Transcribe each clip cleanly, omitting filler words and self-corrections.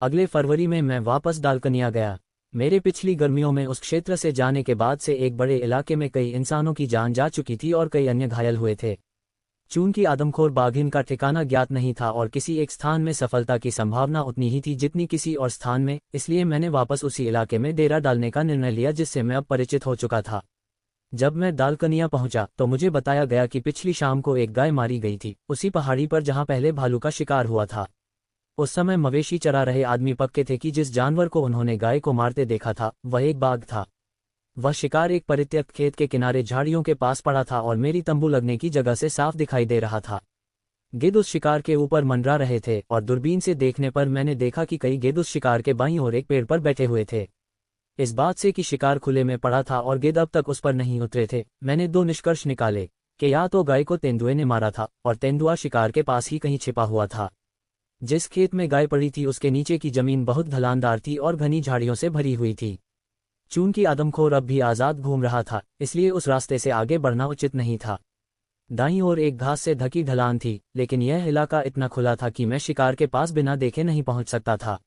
अगले फरवरी में मैं वापस डालकनिया गया। मेरे पिछली गर्मियों में उस क्षेत्र से जाने के बाद से एक बड़े इलाके में कई इंसानों की जान जा चुकी थी और कई अन्य घायल हुए थे। चून की आदमखोर बाघिन का ठिकाना ज्ञात नहीं था और किसी एक स्थान में सफलता की संभावना उतनी ही थी जितनी किसी और स्थान में, इसलिए मैंने वापस उसी इलाके में डेरा डालने का निर्णय लिया जिससे मैं अब परिचित हो चुका था। जब मैं डालकनिया पहुंचा तो मुझे बताया गया कि पिछली शाम को एक गाय मारी गई थी, उसी पहाड़ी पर जहां पहले भालू का शिकार हुआ था। उस समय मवेशी चरा रहे आदमी पक्के थे कि जिस जानवर को उन्होंने गाय को मारते देखा था वह एक बाघ था। वह शिकार एक परित्यक्त खेत के किनारे झाड़ियों के पास पड़ा था और मेरी तंबू लगने की जगह से साफ दिखाई दे रहा था। गिद्ध उस शिकार के ऊपर मंडरा रहे थे और दूरबीन से देखने पर मैंने देखा कि कई गिद्ध उस शिकार के बाईं ओर एक पेड़ पर बैठे हुए थे। इस बात से कि शिकार खुले में पड़ा था और गिद्ध अब तक उस पर नहीं उतरे थे, मैंने दो निष्कर्ष निकाले कि या तो गाय को तेंदुए ने मारा था और तेंदुआ शिकार के पास ही कहीं छिपा हुआ था। जिस खेत में गाय पड़ी थी उसके नीचे की जमीन बहुत ढलानदार थी और घनी झाड़ियों से भरी हुई थी। चून की आदमखोर अब भी आज़ाद घूम रहा था, इसलिए उस रास्ते से आगे बढ़ना उचित नहीं था। दाईं ओर एक घास से ढकी ढलान थी, लेकिन यह इलाका इतना खुला था कि मैं शिकार के पास बिना देखे नहीं पहुंच सकता था।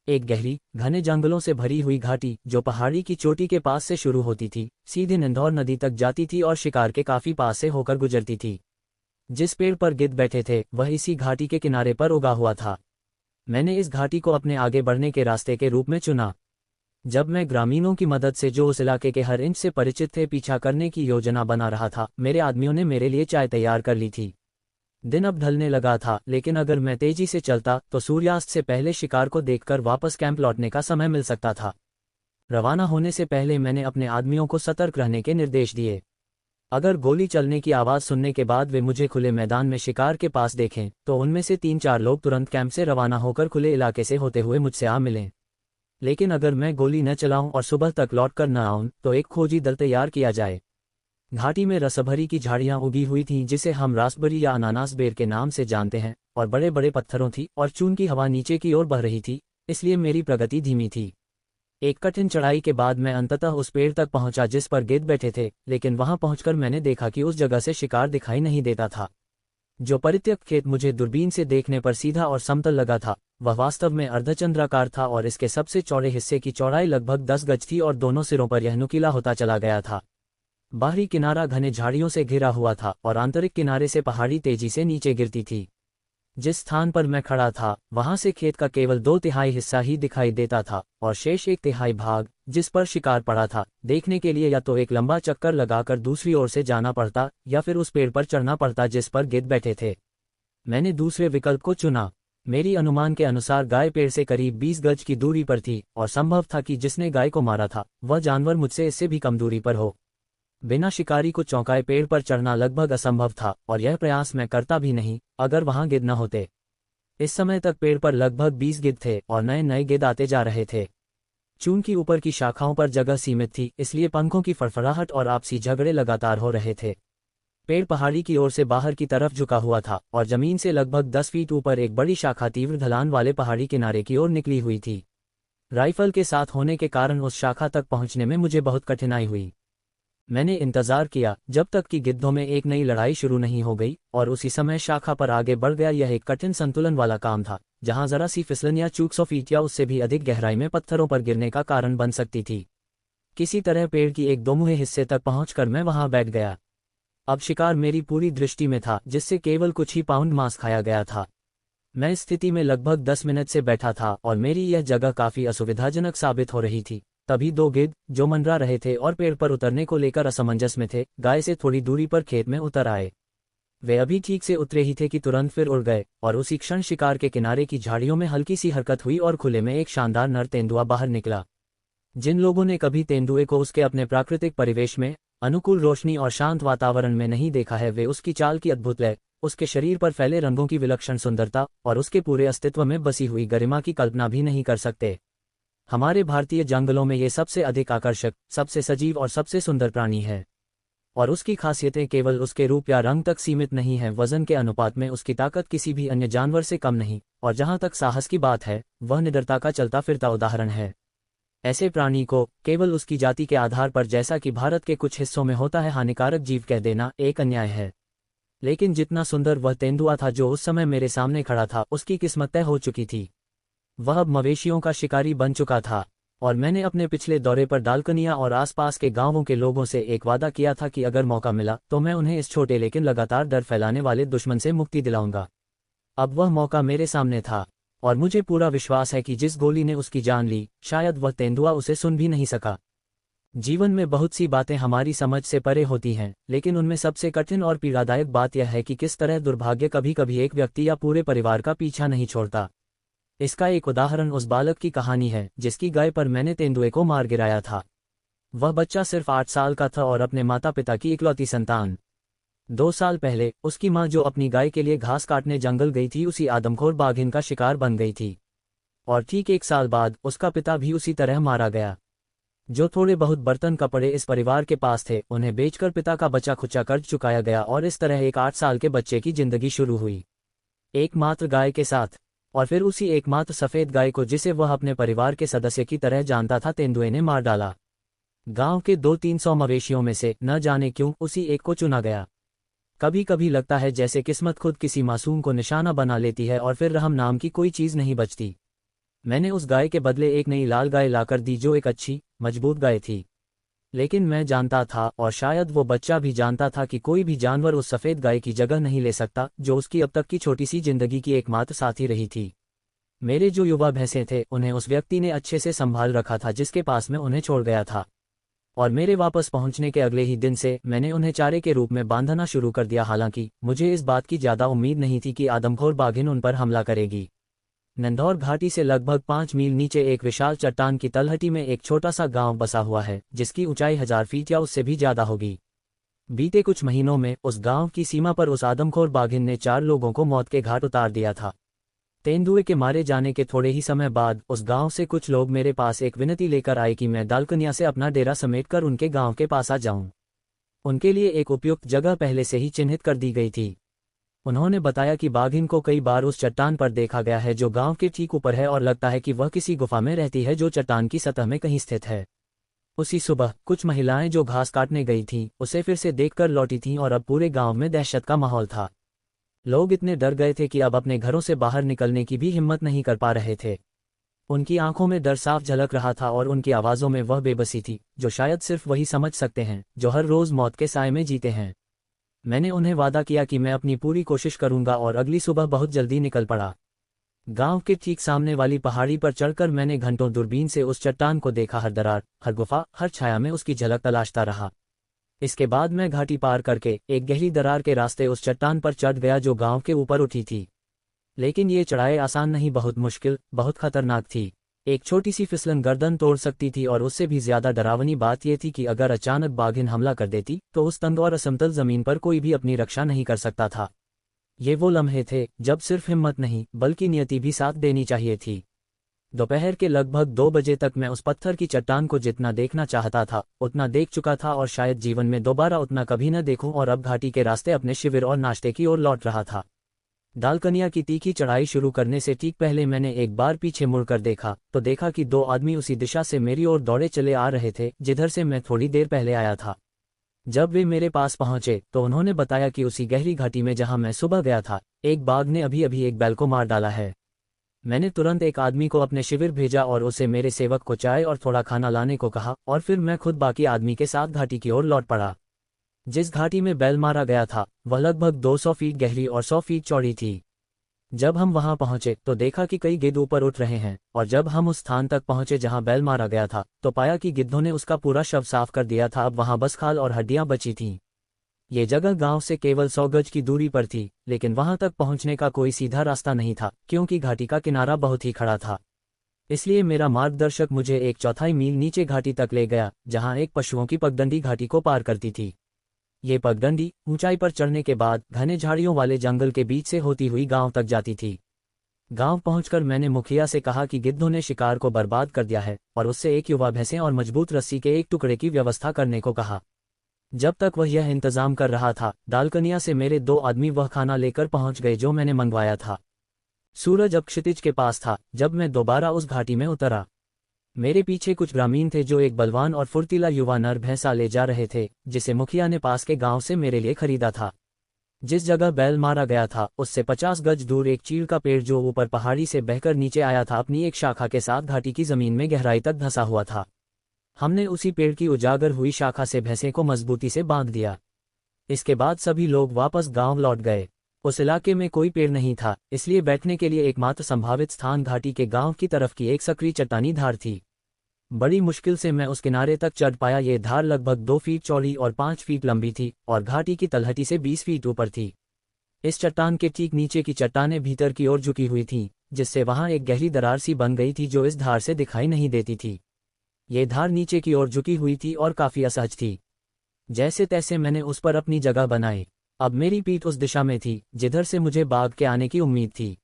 एक गहरी घने जंगलों से भरी हुई घाटी जो पहाड़ी की चोटी के पास से शुरू होती थी, सीधे नंदौर नदी तक जाती थी और शिकार के काफी पास से होकर गुजरती थी। जिस पेड़ पर गिद्ध बैठे थे वह इसी घाटी के किनारे पर उगा हुआ था। मैंने इस घाटी को अपने आगे बढ़ने के रास्ते के रूप में चुना। जब मैं ग्रामीणों की मदद से जो उस इलाके के हर इंच से परिचित थे पीछा करने की योजना बना रहा था, मेरे आदमियों ने मेरे लिए चाय तैयार कर ली थी। दिन अब ढलने लगा था, लेकिन अगर मैं तेजी से चलता तो सूर्यास्त से पहले शिकार को देखकर वापस कैंप लौटने का समय मिल सकता था। रवाना होने से पहले मैंने अपने आदमियों को सतर्क रहने के निर्देश दिए। अगर गोली चलने की आवाज़ सुनने के बाद वे मुझे खुले मैदान में शिकार के पास देखें तो उनमें से 3-4 लोग तुरंत कैंप से रवाना होकर खुले इलाके से होते हुए मुझसे आ मिलें। लेकिन अगर मैं गोली न चलाऊं और सुबह तक लौट कर न आऊं तो एक खोजी दल तैयार किया जाए। घाटी में रसभरी की झाड़ियां उगी हुई थीं जिसे हम रासबरी या अनानास बेर के नाम से जानते हैं, और बड़े बड़े पत्थरों थी और चून की हवा नीचे की ओर बह रही थी, इसलिए मेरी प्रगति धीमी थी। एक कठिन चढ़ाई के बाद मैं अंततः उस पेड़ तक पहुंचा जिस पर गिद्ध बैठे थे, लेकिन वहां पहुंचकर मैंने देखा कि उस जगह से शिकार दिखाई नहीं देता था। जो परित्यक्त खेत मुझे दूरबीन से देखने पर सीधा और समतल लगा था वह वास्तव में अर्धचंद्राकार था और इसके सबसे चौड़े हिस्से की चौड़ाई लगभग 10 गज थी और दोनों सिरों पर यह नुकीला होता चला गया था। बाहरी किनारा घने झाड़ियों से घिरा हुआ था और आंतरिक किनारे से पहाड़ी तेजी से नीचे गिरती थी। जिस स्थान पर मैं खड़ा था वहां से खेत का केवल 2/3 हिस्सा ही दिखाई देता था और शेष 1/3 भाग जिस पर शिकार पड़ा था देखने के लिए या तो एक लंबा चक्कर लगाकर दूसरी ओर से जाना पड़ता या फिर उस पेड़ पर चढ़ना पड़ता जिस पर गिद्ध बैठे थे। मैंने दूसरे विकल्प को चुना। मेरी अनुमान के अनुसार गाय पेड़ से करीब 20 गज की दूरी पर थी और संभव था कि जिसने गाय को मारा था वह जानवर मुझसे इससे भी कम दूरी पर हो। बिना शिकारी को चौंकाए पेड़ पर चढ़ना लगभग असंभव था और यह प्रयास मैं करता भी नहीं अगर वहां गिद्ध न होते। इस समय तक पेड़ पर लगभग 20 गिद्ध थे और नए नए गिद्ध आते जा रहे थे। चून की ऊपर की शाखाओं पर जगह सीमित थी, इसलिए पंखों की फड़फड़ाहट और आपसी झगड़े लगातार हो रहे थे। पेड़ पहाड़ी की ओर से बाहर की तरफ झुका हुआ था और जमीन से लगभग 10 फीट ऊपर एक बड़ी शाखा तीव्र ढलान वाले पहाड़ी किनारे की ओर निकली हुई थी। राइफल के साथ होने के कारण उस शाखा तक पहुंचने में मुझे बहुत कठिनाई हुई। मैंने इंतजार किया जब तक कि गिद्धों में एक नई लड़ाई शुरू नहीं हो गई और उसी समय शाखा पर आगे बढ़ गया। यह एक कठिन संतुलन वाला काम था जहां जरा सी फिसलन या चूक 100 फीट या उससे भी अधिक गहराई में पत्थरों पर गिरने का कारण बन सकती थी। किसी तरह पेड़ की एक दोमुहे हिस्से तक पहुंचकर मैं वहां बैठ गया। अब शिकार मेरी पूरी दृष्टि में था जिससे केवल कुछ ही पाउंड मांस खाया गया था। मैं इस स्थिति में लगभग 10 मिनट से बैठा था और मेरी यह जगह काफी असुविधाजनक साबित हो रही थी। तभी 2 गिद्ध जो मंडरा रहे थे और पेड़ पर उतरने को लेकर असमंजस में थे, गाय से थोड़ी दूरी पर खेत में उतर आए। वे अभी ठीक से उतरे ही थे कि तुरंत फिर उड़ गए और उसी क्षण शिकार के किनारे की झाड़ियों में हल्की सी हरकत हुई और खुले में एक शानदार नर तेंदुआ बाहर निकला। जिन लोगों ने कभी तेंदुए को उसके अपने प्राकृतिक परिवेश में अनुकूल रोशनी और शांत वातावरण में नहीं देखा है, वे उसकी चाल की अद्भुत लय, उसके शरीर पर फैले रंगों की विलक्षण सुंदरता और उसके पूरे अस्तित्व में बसी हुई गरिमा की कल्पना भी नहीं कर सकते। हमारे भारतीय जंगलों में ये सबसे अधिक आकर्षक, सबसे सजीव और सबसे सुंदर प्राणी है और उसकी खासियतें केवल उसके रूप या रंग तक सीमित नहीं हैं। वजन के अनुपात में उसकी ताकत किसी भी अन्य जानवर से कम नहीं, और जहां तक साहस की बात है वह निडरता का चलता फिरता उदाहरण है। ऐसे प्राणी को केवल उसकी जाति के आधार पर, जैसा कि भारत के कुछ हिस्सों में होता है, हानिकारक जीव कह देना एक अन्याय है। लेकिन जितना सुंदर वह तेंदुआ था जो उस समय मेरे सामने खड़ा था, उसकी किस्मत तय हो चुकी थी। वह अब मवेशियों का शिकारी बन चुका था, और मैंने अपने पिछले दौरे पर डालकनिया और आसपास के गांवों के लोगों से एक वादा किया था कि अगर मौका मिला तो मैं उन्हें इस छोटे लेकिन लगातार डर फैलाने वाले दुश्मन से मुक्ति दिलाऊंगा। अब वह मौका मेरे सामने था, और मुझे पूरा विश्वास है कि जिस गोली ने उसकी जान ली, शायद वह तेंदुआ उसे सुन भी नहीं सका। जीवन में बहुत सी बातें हमारी समझ से परे होती हैं, लेकिन उनमें सबसे कठिन और पीड़ादायक बात यह है कि किस तरह दुर्भाग्य कभी कभी एक व्यक्ति या पूरे परिवार का पीछा नहीं छोड़ता। इसका एक उदाहरण उस बालक की कहानी है जिसकी गाय पर मैंने तेंदुए को मार गिराया था। वह बच्चा सिर्फ 8 साल का था और अपने माता पिता की इकलौती संतान। 2 साल पहले उसकी माँ, जो अपनी गाय के लिए घास काटने जंगल गई थी, उसी आदमखोर बाघिन का शिकार बन गई थी। और ठीक 1 साल बाद उसका पिता भी उसी तरह मारा गया। जो थोड़े बहुत बर्तन कपड़े इस परिवार के पास थे, उन्हें बेचकर पिता का बचा खुचा कर्ज चुकाया गया, और इस तरह एक 8 साल के बच्चे की जिंदगी शुरू हुई, एकमात्र गाय के साथ। और फिर उसी एकमात्र सफेद गाय को, जिसे वह अपने परिवार के सदस्य की तरह जानता था, तेंदुए ने मार डाला। गांव के 200-300 मवेशियों में से न जाने क्यों उसी एक को चुना गया। कभी कभी लगता है जैसे किस्मत खुद किसी मासूम को निशाना बना लेती है और फिर रहम नाम की कोई चीज नहीं बचती। मैंने उस गाय के बदले एक नई लाल गाय लाकर दी, जो एक अच्छी मजबूत गाय थी। लेकिन मैं जानता था, और शायद वो बच्चा भी जानता था, कि कोई भी जानवर उस सफेद गाय की जगह नहीं ले सकता, जो उसकी अब तक की छोटी सी जिंदगी की एकमात्र साथी रही थी। मेरे जो युवा भैंसे थे, उन्हें उस व्यक्ति ने अच्छे से संभाल रखा था जिसके पास मैं उन्हें छोड़ गया था। और मेरे वापस पहुंचने के अगले ही दिन से मैंने उन्हें चारे के रूप में बांधना शुरू कर दिया। हालांकि मुझे इस बात की ज्यादा उम्मीद नहीं थी कि आदमखोर बाघिन उन पर हमला करेगी। नंदौर घाटी से लगभग 5 मील नीचे एक विशाल चट्टान की तलहटी में एक छोटा सा गांव बसा हुआ है, जिसकी ऊंचाई 1000 फीट या उससे भी ज्यादा होगी। बीते कुछ महीनों में उस गांव की सीमा पर उस आदमखोर बाघिन ने 4 लोगों को मौत के घाट उतार दिया था। तेंदुए के मारे जाने के थोड़े ही समय बाद उस गांव से कुछ लोग मेरे पास एक विनती लेकर आए कि मैं डालकनिया से अपना डेरा समेटकर उनके गांव के पास आ जाऊं। उनके लिए एक उपयुक्त जगह पहले से ही चिन्हित कर दी गई थी। उन्होंने बताया कि बाघिन को कई बार उस चट्टान पर देखा गया है, जो गांव के ठीक ऊपर है, और लगता है कि वह किसी गुफा में रहती है जो चट्टान की सतह में कहीं स्थित है। उसी सुबह कुछ महिलाएं जो घास काटने गई थीं, उसे फिर से देखकर लौटी थीं, और अब पूरे गांव में दहशत का माहौल था। लोग इतने डर गए थे कि अब अपने घरों से बाहर निकलने की भी हिम्मत नहीं कर पा रहे थे। उनकी आंखों में डर साफ झलक रहा था, और उनकी आवाज़ों में वह बेबसी थी जो शायद सिर्फ वही समझ सकते हैं जो हर रोज़ मौत के साए में जीते हैं। मैंने उन्हें वादा किया कि मैं अपनी पूरी कोशिश करूंगा, और अगली सुबह बहुत जल्दी निकल पड़ा। गांव के ठीक सामने वाली पहाड़ी पर चढ़कर मैंने घंटों दूरबीन से उस चट्टान को देखा। हर दरार, हर गुफा, हर छाया में उसकी झलक तलाशता रहा। इसके बाद मैं घाटी पार करके एक गहरी दरार के रास्ते उस चट्टान पर चढ़ गया जो गांव के ऊपर उठी थी। लेकिन ये चढ़ाई आसान नहीं, बहुत मुश्किल, बहुत खतरनाक थी। एक छोटी सी फिसलन गर्दन तोड़ सकती थी, और उससे भी ज्यादा डरावनी बात यह थी कि अगर अचानक बाघिन हमला कर देती तो उस तंग और असमतल जमीन पर कोई भी अपनी रक्षा नहीं कर सकता था। ये वो लम्हे थे जब सिर्फ हिम्मत नहीं बल्कि नियति भी साथ देनी चाहिए थी। दोपहर के लगभग 2 बजे तक मैं उस पत्थर की चट्टान को जितना देखना चाहता था उतना देख चुका था, और शायद जीवन में दोबारा उतना कभी न देखूं, और अब घाटी के रास्ते अपने शिविर और नाश्ते की ओर लौट रहा था। डालकनिया की तीखी चढ़ाई शुरू करने से ठीक पहले मैंने एक बार पीछे मुड़कर देखा, तो देखा कि 2 आदमी उसी दिशा से मेरी ओर दौड़े चले आ रहे थे जिधर से मैं थोड़ी देर पहले आया था। जब वे मेरे पास पहुंचे तो उन्होंने बताया कि उसी गहरी घाटी में जहां मैं सुबह गया था, एक बाघ ने अभी अभी एक बैल को मार डाला है। मैंने तुरंत एक आदमी को अपने शिविर भेजा और उसे मेरे सेवक को चाय और थोड़ा खाना लाने को कहा, और फिर मैं खुद बाकी आदमी के साथ घाटी की ओर लौट पड़ा। जिस घाटी में बैल मारा गया था वह लगभग 200 फीट गहरी और 100 फीट चौड़ी थी। जब हम वहां पहुंचे तो देखा कि कई गिद्ध ऊपर उठ रहे हैं, और जब हम उस स्थान तक पहुंचे जहां बैल मारा गया था तो पाया कि गिद्धों ने उसका पूरा शव साफ कर दिया था। अब वहां बस खाल और हड्डियां बची थीं। ये जगह गांव से केवल 100 गज की दूरी पर थी, लेकिन वहां तक पहुंचने का कोई सीधा रास्ता नहीं था क्योंकि घाटी का किनारा बहुत ही खड़ा था। इसलिए मेरा मार्गदर्शक मुझे 1/4 मील नीचे घाटी तक ले गया, जहां एक पशुओं की पगडंडी घाटी को पार करती थी। ये पगडंडी ऊंचाई पर चढ़ने के बाद घने झाड़ियों वाले जंगल के बीच से होती हुई गांव तक जाती थी। गांव पहुंचकर मैंने मुखिया से कहा कि गिद्धों ने शिकार को बर्बाद कर दिया है, और उससे एक युवा भैंसें और मजबूत रस्सी के एक टुकड़े की व्यवस्था करने को कहा। जब तक वह यह इंतजाम कर रहा था, डालकनिया से मेरे 2 आदमी वह खाना लेकर पहुंच गए जो मैंने मंगवाया था। सूरज अब क्षितिज के पास था जब मैं दोबारा उस घाटी में उतरा। मेरे पीछे कुछ ग्रामीण थे जो एक बलवान और फुर्तीला युवा नर भैंसा ले जा रहे थे, जिसे मुखिया ने पास के गांव से मेरे लिए खरीदा था। जिस जगह बैल मारा गया था उससे 50 गज दूर एक चीड़ का पेड़ जो ऊपर पहाड़ी से बहकर नीचे आया था अपनी एक शाखा के साथ घाटी की जमीन में गहराई तक धंसा हुआ था। हमने उसी पेड़ की उजागर हुई शाखा से भैंसे को मजबूती से बांध दिया। इसके बाद सभी लोग वापस गांव लौट गए। उस इलाके में कोई पेड़ नहीं था, इसलिए बैठने के लिए एकमात्र संभावित स्थान घाटी के गांव की तरफ की एक सकरी चट्टानी धार थी। बड़ी मुश्किल से मैं उस किनारे तक चढ़ पाया। ये धार लगभग 2 फीट चौड़ी और 5 फीट लंबी थी और घाटी की तलहटी से 20 फीट ऊपर थी। इस चट्टान के ठीक नीचे की चट्टानें भीतर की ओर झुकी हुई थीं, जिससे वहां एक गहरी दरार सी बन गई थी जो इस धार से दिखाई नहीं देती थी। ये धार नीचे की ओर झुकी हुई थी और काफी असहज थी। जैसे तैसे मैंने उस पर अपनी जगह बनाई। अब मेरी पीठ उस दिशा में थी जिधर से मुझे बाघ के आने की उम्मीद थी।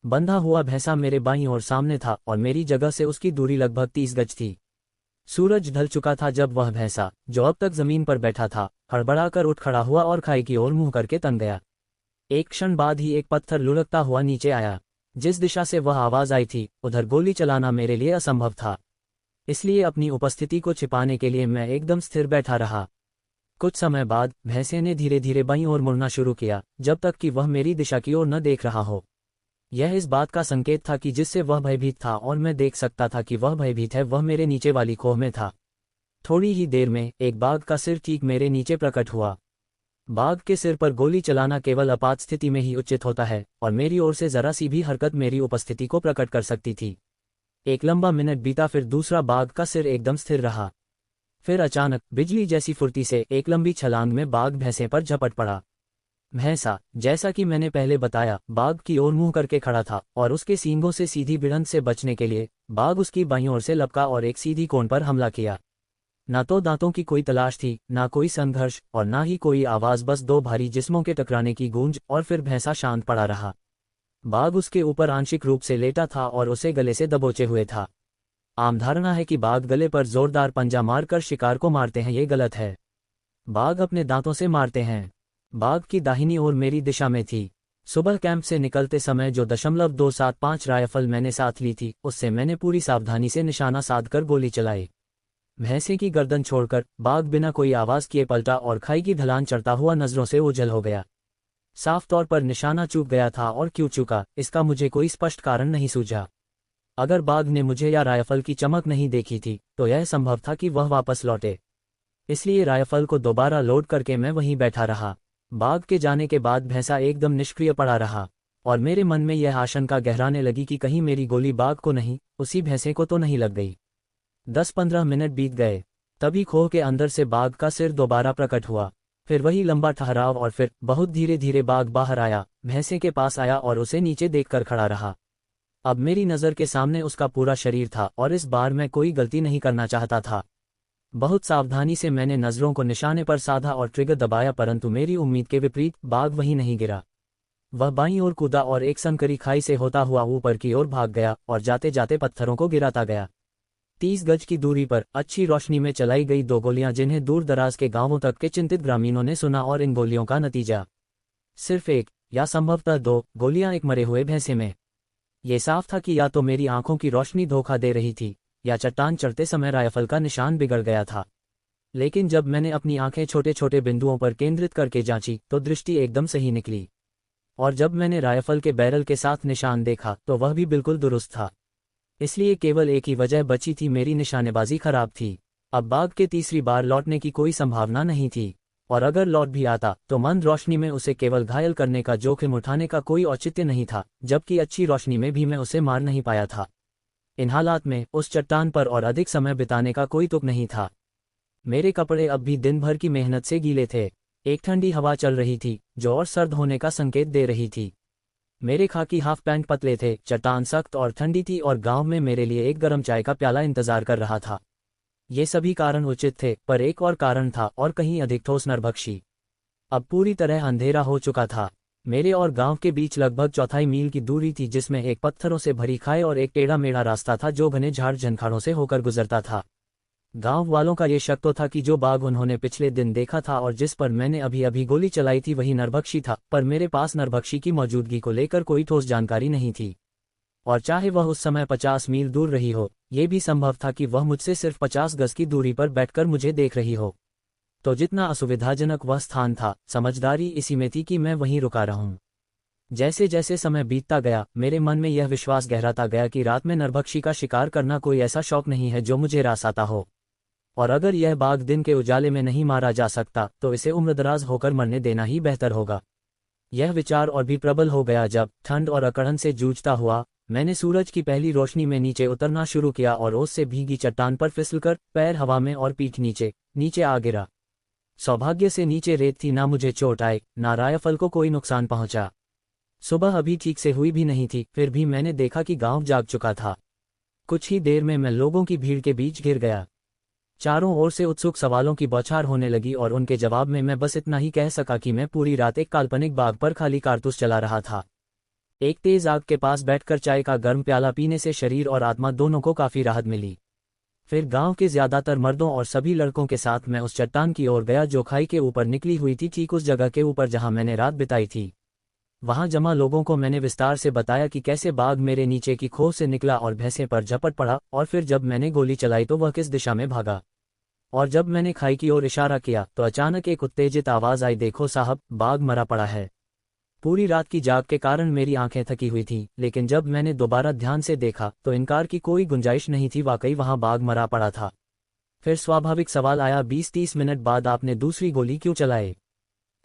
बंधा हुआ भैंसा मेरे बाईं ओर सामने था और मेरी जगह से उसकी दूरी लगभग 30 गज थी। सूरज ढल चुका था जब वह भैंसा, जो अब तक जमीन पर बैठा था, हड़बड़ाकर उठ खड़ा हुआ और खाई की ओर मुंह करके तन गया। एक क्षण बाद ही एक पत्थर लुढ़कता हुआ नीचे आया। जिस दिशा से वह आवाज आई थी उधर गोली चलाना मेरे लिए असंभव था, इसलिए अपनी उपस्थिति को छिपाने के लिए मैं एकदम स्थिर बैठा रहा। कुछ समय बाद भैंसे ने धीरे धीरे बाईं ओर मुड़ना शुरू किया, जब तक कि वह मेरी दिशा की ओर न देख रहा हो। यह इस बात का संकेत था कि जिससे वह भयभीत था और मैं देख सकता था कि वह भयभीत है, वह मेरे नीचे वाली खोह में था। थोड़ी ही देर में एक बाघ का सिर ठीक मेरे नीचे प्रकट हुआ। बाघ के सिर पर गोली चलाना केवल आपात स्थिति में ही उचित होता है और मेरी ओर से जरा सी भी हरकत मेरी उपस्थिति को प्रकट कर सकती थी। एक लंबा मिनट बीता, फिर दूसरा बाघ का सिर एकदम स्थिर रहा। फिर अचानक बिजली जैसी फुर्ती से एक लंबी छलांग में बाघ भैंसे पर झपट पड़ा। भैंसा, जैसा कि मैंने पहले बताया, बाघ की ओर मुंह करके खड़ा था और उसके सींगों से सीधी भिड़ंत से बचने के लिए बाघ उसकी बाईं ओर से लपका और एक सीधी कोण पर हमला किया। न तो दांतों की कोई तलाश थी, ना कोई संघर्ष और ना ही कोई आवाज, बस 2 भारी जिस्मों के टकराने की गूंज, और फिर भैंसा शांत पड़ा रहा। बाघ उसके ऊपर आंशिक रूप से लेटा था और उसे गले से दबोचे हुए था। आम धारणा है कि बाघ गले पर जोरदार पंजा मारकर शिकार को मारते हैं, ये गलत है। बाघ अपने दांतों से मारते हैं। बाघ की दाहिनी ओर मेरी दिशा में थी। सुबह कैंप से निकलते समय जो .275 राइफल मैंने साथ ली थी, उससे मैंने पूरी सावधानी से निशाना साधकर गोली चलाई। भैंसे की गर्दन छोड़कर बाघ बिना कोई आवाज किए पलटा और खाई की ढलान चढ़ता हुआ नजरों से ओझल हो गया। साफ तौर पर निशाना चूक गया था और क्यों चूका, इसका मुझे कोई स्पष्ट कारण नहीं सूझा। अगर बाघ ने मुझे या राइफल की चमक नहीं देखी थी तो यह संभव था कि वह वापस लौटे। इसलिए राइफल को दोबारा लोड करके मैं वहीं बैठा रहा। बाघ के जाने के बाद भैंसा एकदम निष्क्रिय पड़ा रहा और मेरे मन में यह आशंका गहराने लगी कि कहीं मेरी गोली बाघ को नहीं, उसी भैंसे को तो नहीं लग गई। 10-15 मिनट बीत गए। तभी खोह के अंदर से बाघ का सिर दोबारा प्रकट हुआ। फिर वही लंबा ठहराव और फिर बहुत धीरे धीरे बाघ बाहर आया, भैंसे के पास आया और उसे नीचे देखकर खड़ा रहा। अब मेरी नज़र के सामने उसका पूरा शरीर था और इस बार मैं कोई गलती नहीं करना चाहता था। बहुत सावधानी से मैंने नज़रों को निशाने पर साधा और ट्रिगर दबाया, परंतु मेरी उम्मीद के विपरीत बाघ वहीं नहीं गिरा। वह बाईं ओर कूदा और एक संकरी खाई से होता हुआ ऊपर की ओर भाग गया और जाते जाते पत्थरों को गिराता गया। 30 गज की दूरी पर अच्छी रोशनी में चलाई गई 2 गोलियां, जिन्हें दूर दराज के गांवों तक के चिंतित ग्रामीणों ने सुना, और इन गोलियों का नतीजा सिर्फ एक या संभवतः 2 गोलियां एक मरे हुए भैंसे में। ये साफ था कि या तो मेरी आंखों की रोशनी धोखा दे रही थी या चट्टान चढ़ते समय राइफल का निशान बिगड़ गया था। लेकिन जब मैंने अपनी आंखें छोटे छोटे बिंदुओं पर केंद्रित करके जांची तो दृष्टि एकदम सही निकली, और जब मैंने राइफल के बैरल के साथ निशान देखा तो वह भी बिल्कुल दुरुस्त था। इसलिए केवल एक ही वजह बची थी, मेरी निशानेबाजी खराब थी। अब बाघ के तीसरी बार लौटने की कोई संभावना नहीं थी, और अगर लौट भी आता तो मंद रोशनी में उसे केवल घायल करने का जोखिम उठाने का कोई औचित्य नहीं था, जबकि अच्छी रोशनी में भी मैं उसे मार नहीं पाया था। इन हालात में उस चट्टान पर और अधिक समय बिताने का कोई तुक नहीं था। मेरे कपड़े अब भी दिन भर की मेहनत से गीले थे। एक ठंडी हवा चल रही थी जो और सर्द होने का संकेत दे रही थी। मेरे खाकी हाफ पैंट पतले थे, चट्टान सख्त और ठंडी थी, और गांव में मेरे लिए एक गर्म चाय का प्याला इंतजार कर रहा था। ये सभी कारण उचित थे, पर एक और कारण था, और कहीं अधिक ठोस नरभक्षी। अब पूरी तरह अंधेरा हो चुका था। मेरे और गांव के बीच लगभग 1/4 मील की दूरी थी, जिसमें एक पत्थरों से भरी खाई और एक टेढ़ा मेढ़ा रास्ता था जो घने झाड़ झंखाड़ों से होकर गुजरता था। गांव वालों का ये शक तो था कि जो बाघ उन्होंने पिछले दिन देखा था और जिस पर मैंने अभी अभी गोली चलाई थी वही नरभक्षी था, पर मेरे पास नरभक्षी की मौजूदगी को लेकर कोई ठोस जानकारी नहीं थी। और चाहे वह उस समय 50 मील दूर रही हो, ये भी संभव था कि वह मुझसे सिर्फ 50 गज की दूरी पर बैठकर मुझे देख रही हो। तो जितना असुविधाजनक वह स्थान था, समझदारी इसी में थी कि मैं वहीं रुका रहूं। जैसे जैसे समय बीतता गया, मेरे मन में यह विश्वास गहराता गया कि रात में नरभक्षी का शिकार करना कोई ऐसा शौक नहीं है जो मुझे रासाता हो, और अगर यह बाघ दिन के उजाले में नहीं मारा जा सकता तो इसे उम्रदराज होकर मरने देना ही बेहतर होगा। यह विचार और भी प्रबल हो गया जब, ठंड और अकड़न से जूझता हुआ, मैंने सूरज की पहली रोशनी में नीचे उतरना शुरू किया और ओस से भीगी चट्टान पर फिसलकर पैर हवा में और पीठ नीचे नीचे आ गिरा। सौभाग्य से नीचे रेत थी, ना मुझे चोट आई, ना राइफल को कोई नुकसान पहुंचा। सुबह अभी ठीक से हुई भी नहीं थी, फिर भी मैंने देखा कि गांव जाग चुका था। कुछ ही देर में मैं लोगों की भीड़ के बीच घिर गया। चारों ओर से उत्सुक सवालों की बौछार होने लगी और उनके जवाब में मैं बस इतना ही कह सका कि मैं पूरी रात एक काल्पनिक बाग पर खाली कारतूस चला रहा था। एक तेज आग के पास बैठकर चाय का गर्म प्याला पीने से शरीर और आत्मा दोनों को काफी राहत मिली। फिर गांव के ज्यादातर मर्दों और सभी लड़कों के साथ मैं उस चट्टान की ओर गया जो खाई के ऊपर निकली हुई थी, ठीक उस जगह के ऊपर जहां मैंने रात बिताई थी। वहां जमा लोगों को मैंने विस्तार से बताया कि कैसे बाघ मेरे नीचे की खोह से निकला और भैंसे पर झपट पड़ा, और फिर जब मैंने गोली चलाई तो वह किस दिशा में भागा। और जब मैंने खाई की ओर इशारा किया तो अचानक एक उत्तेजित आवाज आई, देखो साहब, बाघ मरा पड़ा है। पूरी रात की जाग के कारण मेरी आंखें थकी हुई थीं, लेकिन जब मैंने दोबारा ध्यान से देखा तो इनकार की कोई गुंजाइश नहीं थी, वाकई वहां बाघ मरा पड़ा था। फिर स्वाभाविक सवाल आया, 20-30 मिनट बाद आपने दूसरी गोली क्यों चलाई?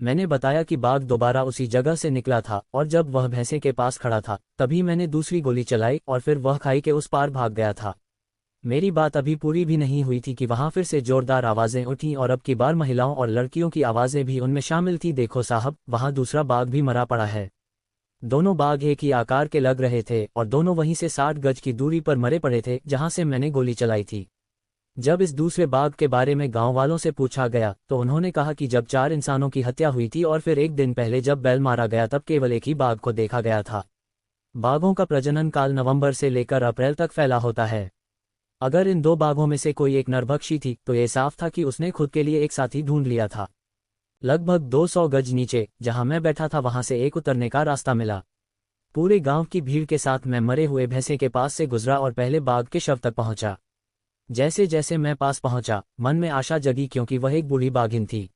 मैंने बताया कि बाघ दोबारा उसी जगह से निकला था और जब वह भैंसे के पास खड़ा था तभी मैंने दूसरी गोली चलाई और फिर वह खाई के उस पार भाग गया था। मेरी बात अभी पूरी भी नहीं हुई थी कि वहां फिर से जोरदार आवाजें उठीं और अब की बार महिलाओं और लड़कियों की आवाजें भी उनमें शामिल थी, देखो साहब, वहां दूसरा बाघ भी मरा पड़ा है। दोनों बाघ एक ही आकार के लग रहे थे और दोनों वहीं से 60 गज की दूरी पर मरे पड़े थे जहां से मैंने गोली चलाई थी। जब इस दूसरे बाघ के बारे में गांव वालों से पूछा गया तो उन्होंने कहा कि जब 4 इंसानों की हत्या हुई थी और फिर एक दिन पहले जब बैल मारा गया तब केवल एक ही बाघ को देखा गया था। बाघों का प्रजनन काल नवंबर से लेकर अप्रैल तक फैला होता है। अगर इन 2 बाघों में से कोई एक नरभक्षी थी तो ये साफ था कि उसने खुद के लिए एक साथी ढूंढ लिया था। लगभग 200 गज नीचे जहां मैं बैठा था वहां से एक उतरने का रास्ता मिला। पूरे गांव की भीड़ के साथ मैं मरे हुए भैंसे के पास से गुजरा और पहले बाघ के शव तक पहुंचा। जैसे जैसे मैं पास पहुंचा, मन में आशा जगी क्योंकि वह एक बूढ़ी बाघिन थी।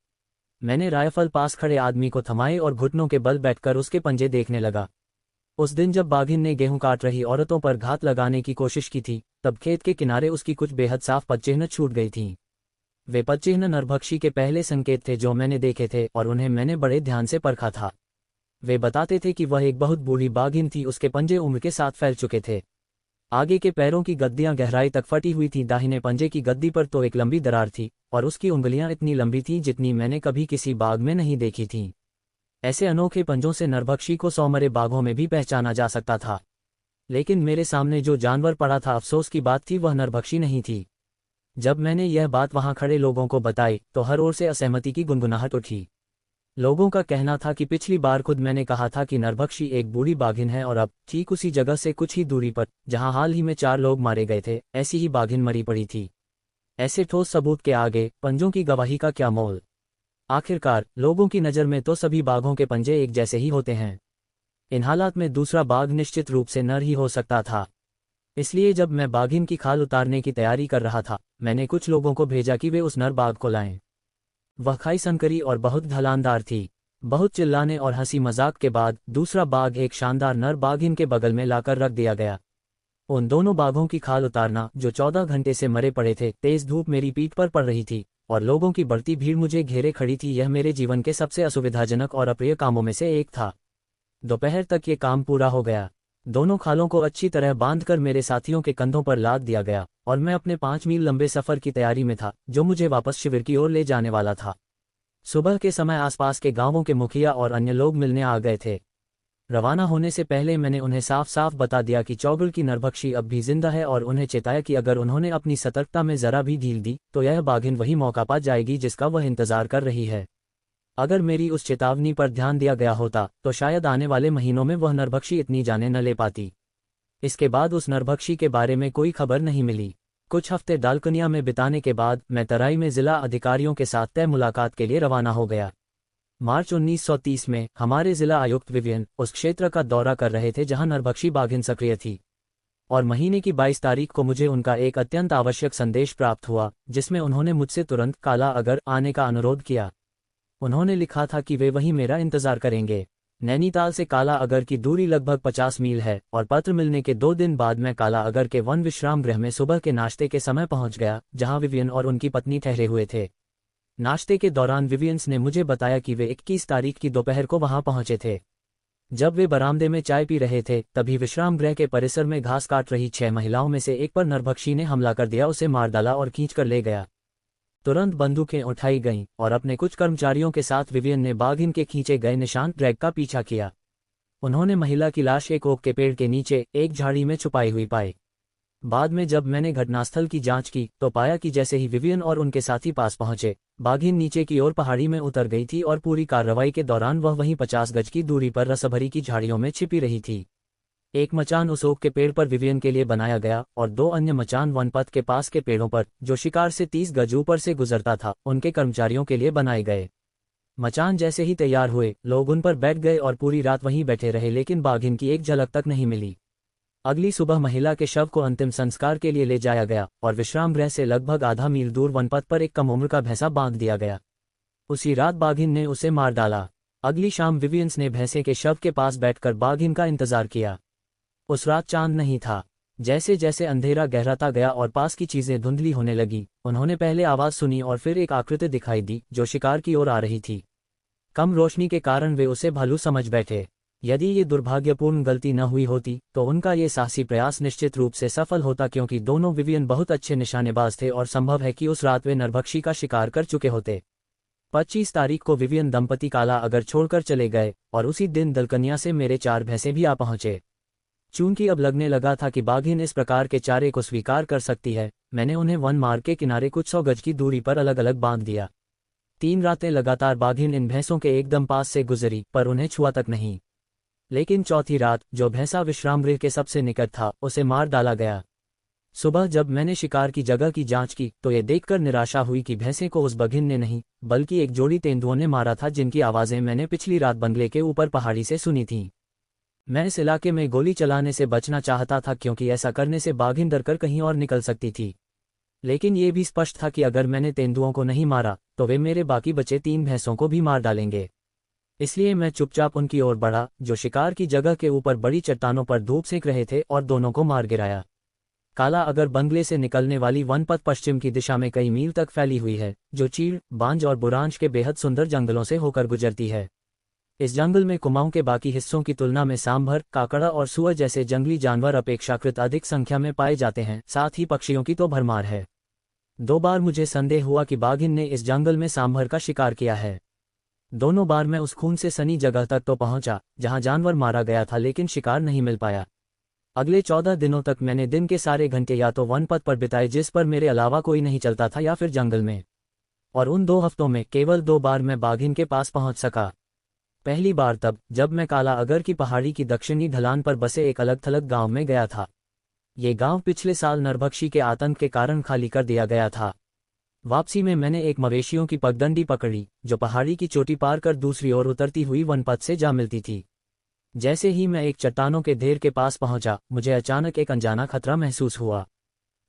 मैंने राइफल पास खड़े आदमी को थमाए और घुटनों के बल बैठकर उसके पंजे देखने लगा। उस दिन जब बाघिन ने गेहूं काट रही औरतों पर घात लगाने की कोशिश की थी तब खेत के किनारे उसकी कुछ बेहद साफ पदचिह्न छूट गई थीं। वे पदचिह्न नरभक्षी के पहले संकेत थे जो मैंने देखे थे और उन्हें मैंने बड़े ध्यान से परखा था। वे बताते थे कि वह एक बहुत बूढ़ी बाघिन थी, उसके पंजे उम्र के साथ फैल चुके थे। आगे के पैरों की गद्दियां गहराई तक फटी हुई थीं, दाहिने पंजे की गद्दी पर तो एक लंबी दरार थी और उसकी उंगलियां इतनी लंबी थीं जितनी मैंने कभी किसी बाघ में नहीं देखी थीं। ऐसे अनोखे पंजों से नरभक्षी को 100 मरे बाघों में भी पहचाना जा सकता था, लेकिन मेरे सामने जो जानवर पड़ा था, अफसोस की बात थी, वह नरभक्षी नहीं थी। जब मैंने यह बात वहां खड़े लोगों को बताई तो हर ओर से असहमति की गुनगुनाहट उठी। लोगों का कहना था कि पिछली बार खुद मैंने कहा था कि नरभक्षी एक बूढ़ी बाघिन है और अब ठीक उसी जगह से कुछ ही दूरी पर जहां हाल ही में 4 लोग मारे गए थे, ऐसी ही बाघिन मरी पड़ी थी। ऐसे ठोस सबूत के आगे पंजों की गवाही का क्या मोल? आखिरकार लोगों की नज़र में तो सभी बाघों के पंजे एक जैसे ही होते हैं। इन हालात में दूसरा बाघ निश्चित रूप से नर ही हो सकता था। इसलिए जब मैं बाघिन की खाल उतारने की तैयारी कर रहा था, मैंने कुछ लोगों को भेजा कि वे उस नर बाघ को लाएं। वह खाई संकरी और बहुत ढलानदार थी। बहुत चिल्लाने और हंसी मजाक के बाद दूसरा बाघ एक शानदार नर बाघिन के बगल में लाकर रख दिया गया। उन दोनों बाघों की खाल उतारना, जो 14 घंटे से मरे पड़े थे, तेज धूप मेरी पीठ पर पड़ रही थी और लोगों की बढ़ती भीड़ मुझे घेरे खड़ी थी, यह मेरे जीवन के सबसे असुविधाजनक और अप्रिय कामों में से एक था। दोपहर तक ये काम पूरा हो गया। दोनों खालों को अच्छी तरह बांधकर मेरे साथियों के कंधों पर लाद दिया गया और मैं अपने 5 मील लंबे सफर की तैयारी में था जो मुझे वापस शिविर की ओर ले जाने वाला था। सुबह के समय आसपास के गांवों के मुखिया और अन्य लोग मिलने आ गए थे। रवाना होने से पहले मैंने उन्हें साफ साफ बता दिया कि चौगुल की नरभक्षी अब भी जिंदा है और उन्हें चेताया कि अगर उन्होंने अपनी सतर्कता में जरा भी ढील दी तो यह बाघिन वही मौका पा जाएगी जिसका वह इंतजार कर रही है। अगर मेरी उस चेतावनी पर ध्यान दिया गया होता तो शायद आने वाले महीनों में वह नरभक्षी इतनी जाने न ले पाती। इसके बाद उस नरभक्षी के बारे में कोई खबर नहीं मिली। कुछ हफ्ते डालकनिया में बिताने के बाद मैं तराई में जिला अधिकारियों के साथ तय मुलाकात के लिए रवाना हो गया। मार्च 1930 में हमारे जिला आयुक्त विवियन उस क्षेत्र का दौरा कर रहे थे जहां नरभक्षी बाघिन सक्रिय थी और महीने की 22 तारीख को मुझे उनका एक अत्यंत आवश्यक संदेश प्राप्त हुआ, जिसमें उन्होंने मुझसे तुरंत काला अगर आने का अनुरोध किया। उन्होंने लिखा था कि वे वहीं मेरा इंतजार करेंगे। नैनीताल से काला अगर की दूरी लगभग 50 मील है, और पत्र मिलने के 2 दिन बाद मैं काला अगर के वन विश्राम गृह में सुबह के नाश्ते के समय पहुंच गया, जहां विवियन और उनकी पत्नी ठहरे हुए थे। नाश्ते के दौरान विवियंस ने मुझे बताया कि वे 21 तारीख की दोपहर को वहां पहुंचे थे। जब वे बरामदे में चाय पी रहे थे, तभी विश्राम गृह के परिसर में घास काट रही 6 महिलाओं में से एक पर नरभक्षी ने हमला कर दिया, उसे मार डाला और खींचकर ले गया। तुरंत बंदूकें उठाई गईं और अपने कुछ कर्मचारियों के साथ विवियन ने बाघिन के खींचे गए निशान ट्रैक का पीछा किया। उन्होंने महिला की लाश एक ओक के पेड़ के नीचे एक झाड़ी में छुपाई हुई पाई। बाद में जब मैंने घटनास्थल की जांच की तो पाया कि जैसे ही विवियन और उनके साथी पास पहुंचे, बाघिन नीचे की ओर पहाड़ी में उतर गई थी और पूरी कार्रवाई के दौरान वह वहीं 50 गज की दूरी पर रसभरी की झाड़ियों में छिपी रही थी। एक मचान उस ओक के पेड़ पर विवियन के लिए बनाया गया और 2 अन्य मचान वनपथ के पास के पेड़ों पर, जो शिकार से 30 गज ऊपर से गुजरता था, उनके कर्मचारियों के लिए बनाए गए। मचान जैसे ही तैयार हुए, लोग उन पर बैठ गए और पूरी रात वहीं बैठे रहे, लेकिन बाघिन की एक झलक तक नहीं मिली। अगली सुबह महिला के शव को अंतिम संस्कार के लिए ले जाया गया और विश्राम गृह से लगभग आधा मील दूर वनपथ पर एक कम उम्र का भैंसा बांध दिया गया। उसी रात बाघिन ने उसे मार डाला। अगली शाम विवियंस ने भैंसे के शव के पास बैठकर बाघिन का इंतजार किया। उस रात चांद नहीं था। जैसे जैसे अंधेरा गहराता गया और पास की चीजें धुंधली होने लगी, उन्होंने पहले आवाज सुनी और फिर एक आकृति दिखाई दी जो शिकार की ओर आ रही थी। कम रोशनी के कारण वे उसे भालू समझ बैठे। यदि ये दुर्भाग्यपूर्ण गलती न हुई होती तो उनका ये साहसी प्रयास निश्चित रूप से सफल होता, क्योंकि दोनों विवियन बहुत अच्छे निशानेबाज थे और संभव है कि उस रात वे नरभक्षी का शिकार कर चुके होते। 25 तारीख को विवियन दंपति काला अगर छोड़कर चले गए और उसी दिन दलकनिया से मेरे 4 भैंसे भी आ पहुंचे। चूंकि अब लगने लगा था कि बाघिन इस प्रकार के चारे को स्वीकार कर सकती है, मैंने उन्हें वन मार्ग के किनारे कुछ 100 गज की दूरी पर अलग अलग बांध दिया। 3 रातें लगातार बाघिन इन भैंसों के एकदम पास से गुजरी, पर उन्हें छुआ तक नहीं। लेकिन चौथी रात, जो भैंसा विश्रामगृह के सबसे निकट था, उसे मार डाला गया। सुबह जब मैंने शिकार की जगह की जांच की तो ये देखकर निराशा हुई कि भैंसे को उस बाघिन ने नहीं, बल्कि एक जोड़ी तेंदुओं ने मारा था, जिनकी आवाजें मैंने पिछली रात बंगले के ऊपर पहाड़ी से सुनी थीं। मैं इस इलाके में गोली चलाने से बचना चाहता था, क्योंकि ऐसा करने से बाघिन डरकर कहीं और निकल सकती थी। लेकिन ये भी स्पष्ट था कि अगर मैंने तेंदुओं को नहीं मारा तो वे मेरे बाकी बचे 3 भैंसों को भी मार डालेंगे। इसलिए मैं चुपचाप उनकी ओर बढ़ा, जो शिकार की जगह के ऊपर बड़ी चट्टानों पर धूप सेंक रहे थे, और दोनों को मार गिराया। काला अगर बंगले से निकलने वाली वनपथ पश्चिम की दिशा में कई मील तक फैली हुई है, जो चीड़, बांज और बुरांश के बेहद सुंदर जंगलों से होकर गुजरती है। इस जंगल में कुमाऊं के बाकी हिस्सों की तुलना में सांभर, काकड़ा और सुअर जैसे जंगली जानवर अपेक्षाकृत अधिक संख्या में पाए जाते हैं, साथ ही पक्षियों की तो भरमार है। 2 बार मुझे संदेह हुआ कि बाघिन ने इस जंगल में सांभर का शिकार किया है। दोनों बार मैं उस खून से सनी जगह तक तो पहुंचा जहां जानवर मारा गया था, लेकिन शिकार नहीं मिल पाया। अगले 14 दिनों तक मैंने दिन के सारे घंटे या तो वनपथ पर बिताए, जिस पर मेरे अलावा कोई नहीं चलता था, या फिर जंगल में। और उन 2 हफ्तों में केवल 2 बार मैं बाघिन के पास पहुंच सका। पहली बार तब जब मैं काला अगर की पहाड़ी की दक्षिणी ढलान पर बसे एक अलग थलग गांव में गया था। ये गांव पिछले साल नरभक्षी के आतंक के कारण खाली कर दिया गया था। वापसी में मैंने एक मवेशियों की पगडंडी पकड़ी, जो पहाड़ी की चोटी पार कर दूसरी ओर उतरती हुई वनपथ से जा मिलती थी। जैसे ही मैं एक चट्टानों के ढेर के पास पहुंचा, मुझे अचानक एक अनजाना खतरा महसूस हुआ।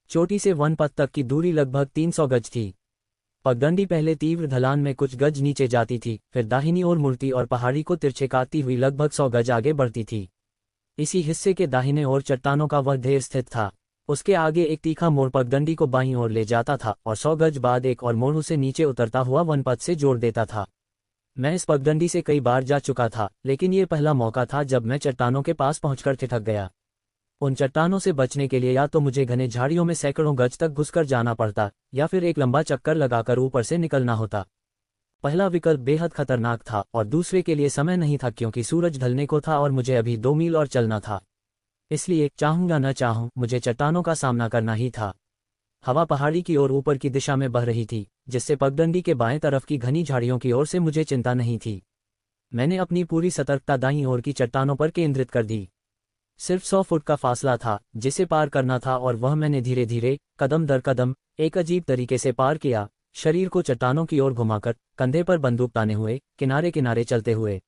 चोटी से वनपथ तक की दूरी लगभग 300 गज थी। पगडंडी पहले तीव्र ढलान में कुछ गज नीचे जाती थी, फिर दाहिनी ओर मुड़ती और पहाड़ी को तिरछे काटती हुई लगभग 100 गज आगे बढ़ती थी। इसी हिस्से के दाहिने ओर चट्टानों का वह ढेर स्थित था। उसके आगे एक तीखा मोड़ पगडंडी को बाईं ओर ले जाता था, और 100 गज बाद एक और मोड़ उसे नीचे उतरता हुआ वनपथ से जोड़ देता था। मैं इस पगडंडी से कई बार जा चुका था, लेकिन ये पहला मौका था जब मैं चट्टानों के पास पहुंचकर ठिठक गया। उन चट्टानों से बचने के लिए या तो मुझे घने झाड़ियों में सैकड़ों गज तक घुसकर जाना पड़ता, या फिर एक लंबा चक्कर लगाकर ऊपर से निकलना होता। पहला विकल्प बेहद खतरनाक था, और दूसरे के लिए समय नहीं था, क्योंकि सूरज ढलने को था और मुझे अभी 2 मील और चलना था। इसलिए चाहूंगा न चाहूं, मुझे चट्टानों का सामना करना ही था। हवा पहाड़ी की ओर ऊपर की दिशा में बह रही थी, जिससे पगडंडी के बाएं तरफ की घनी झाड़ियों की ओर से मुझे चिंता नहीं थी। मैंने अपनी पूरी सतर्कता दाईं ओर की चट्टानों पर केंद्रित कर दी। सिर्फ 100 फुट का फासला था जिसे पार करना था, और वह मैंने धीरे धीरे, कदम दर कदम, एक अजीब तरीके से पार किया, शरीर को चट्टानों की ओर घुमाकर, कंधे पर बंदूक ताने हुए, किनारे किनारे चलते हुए।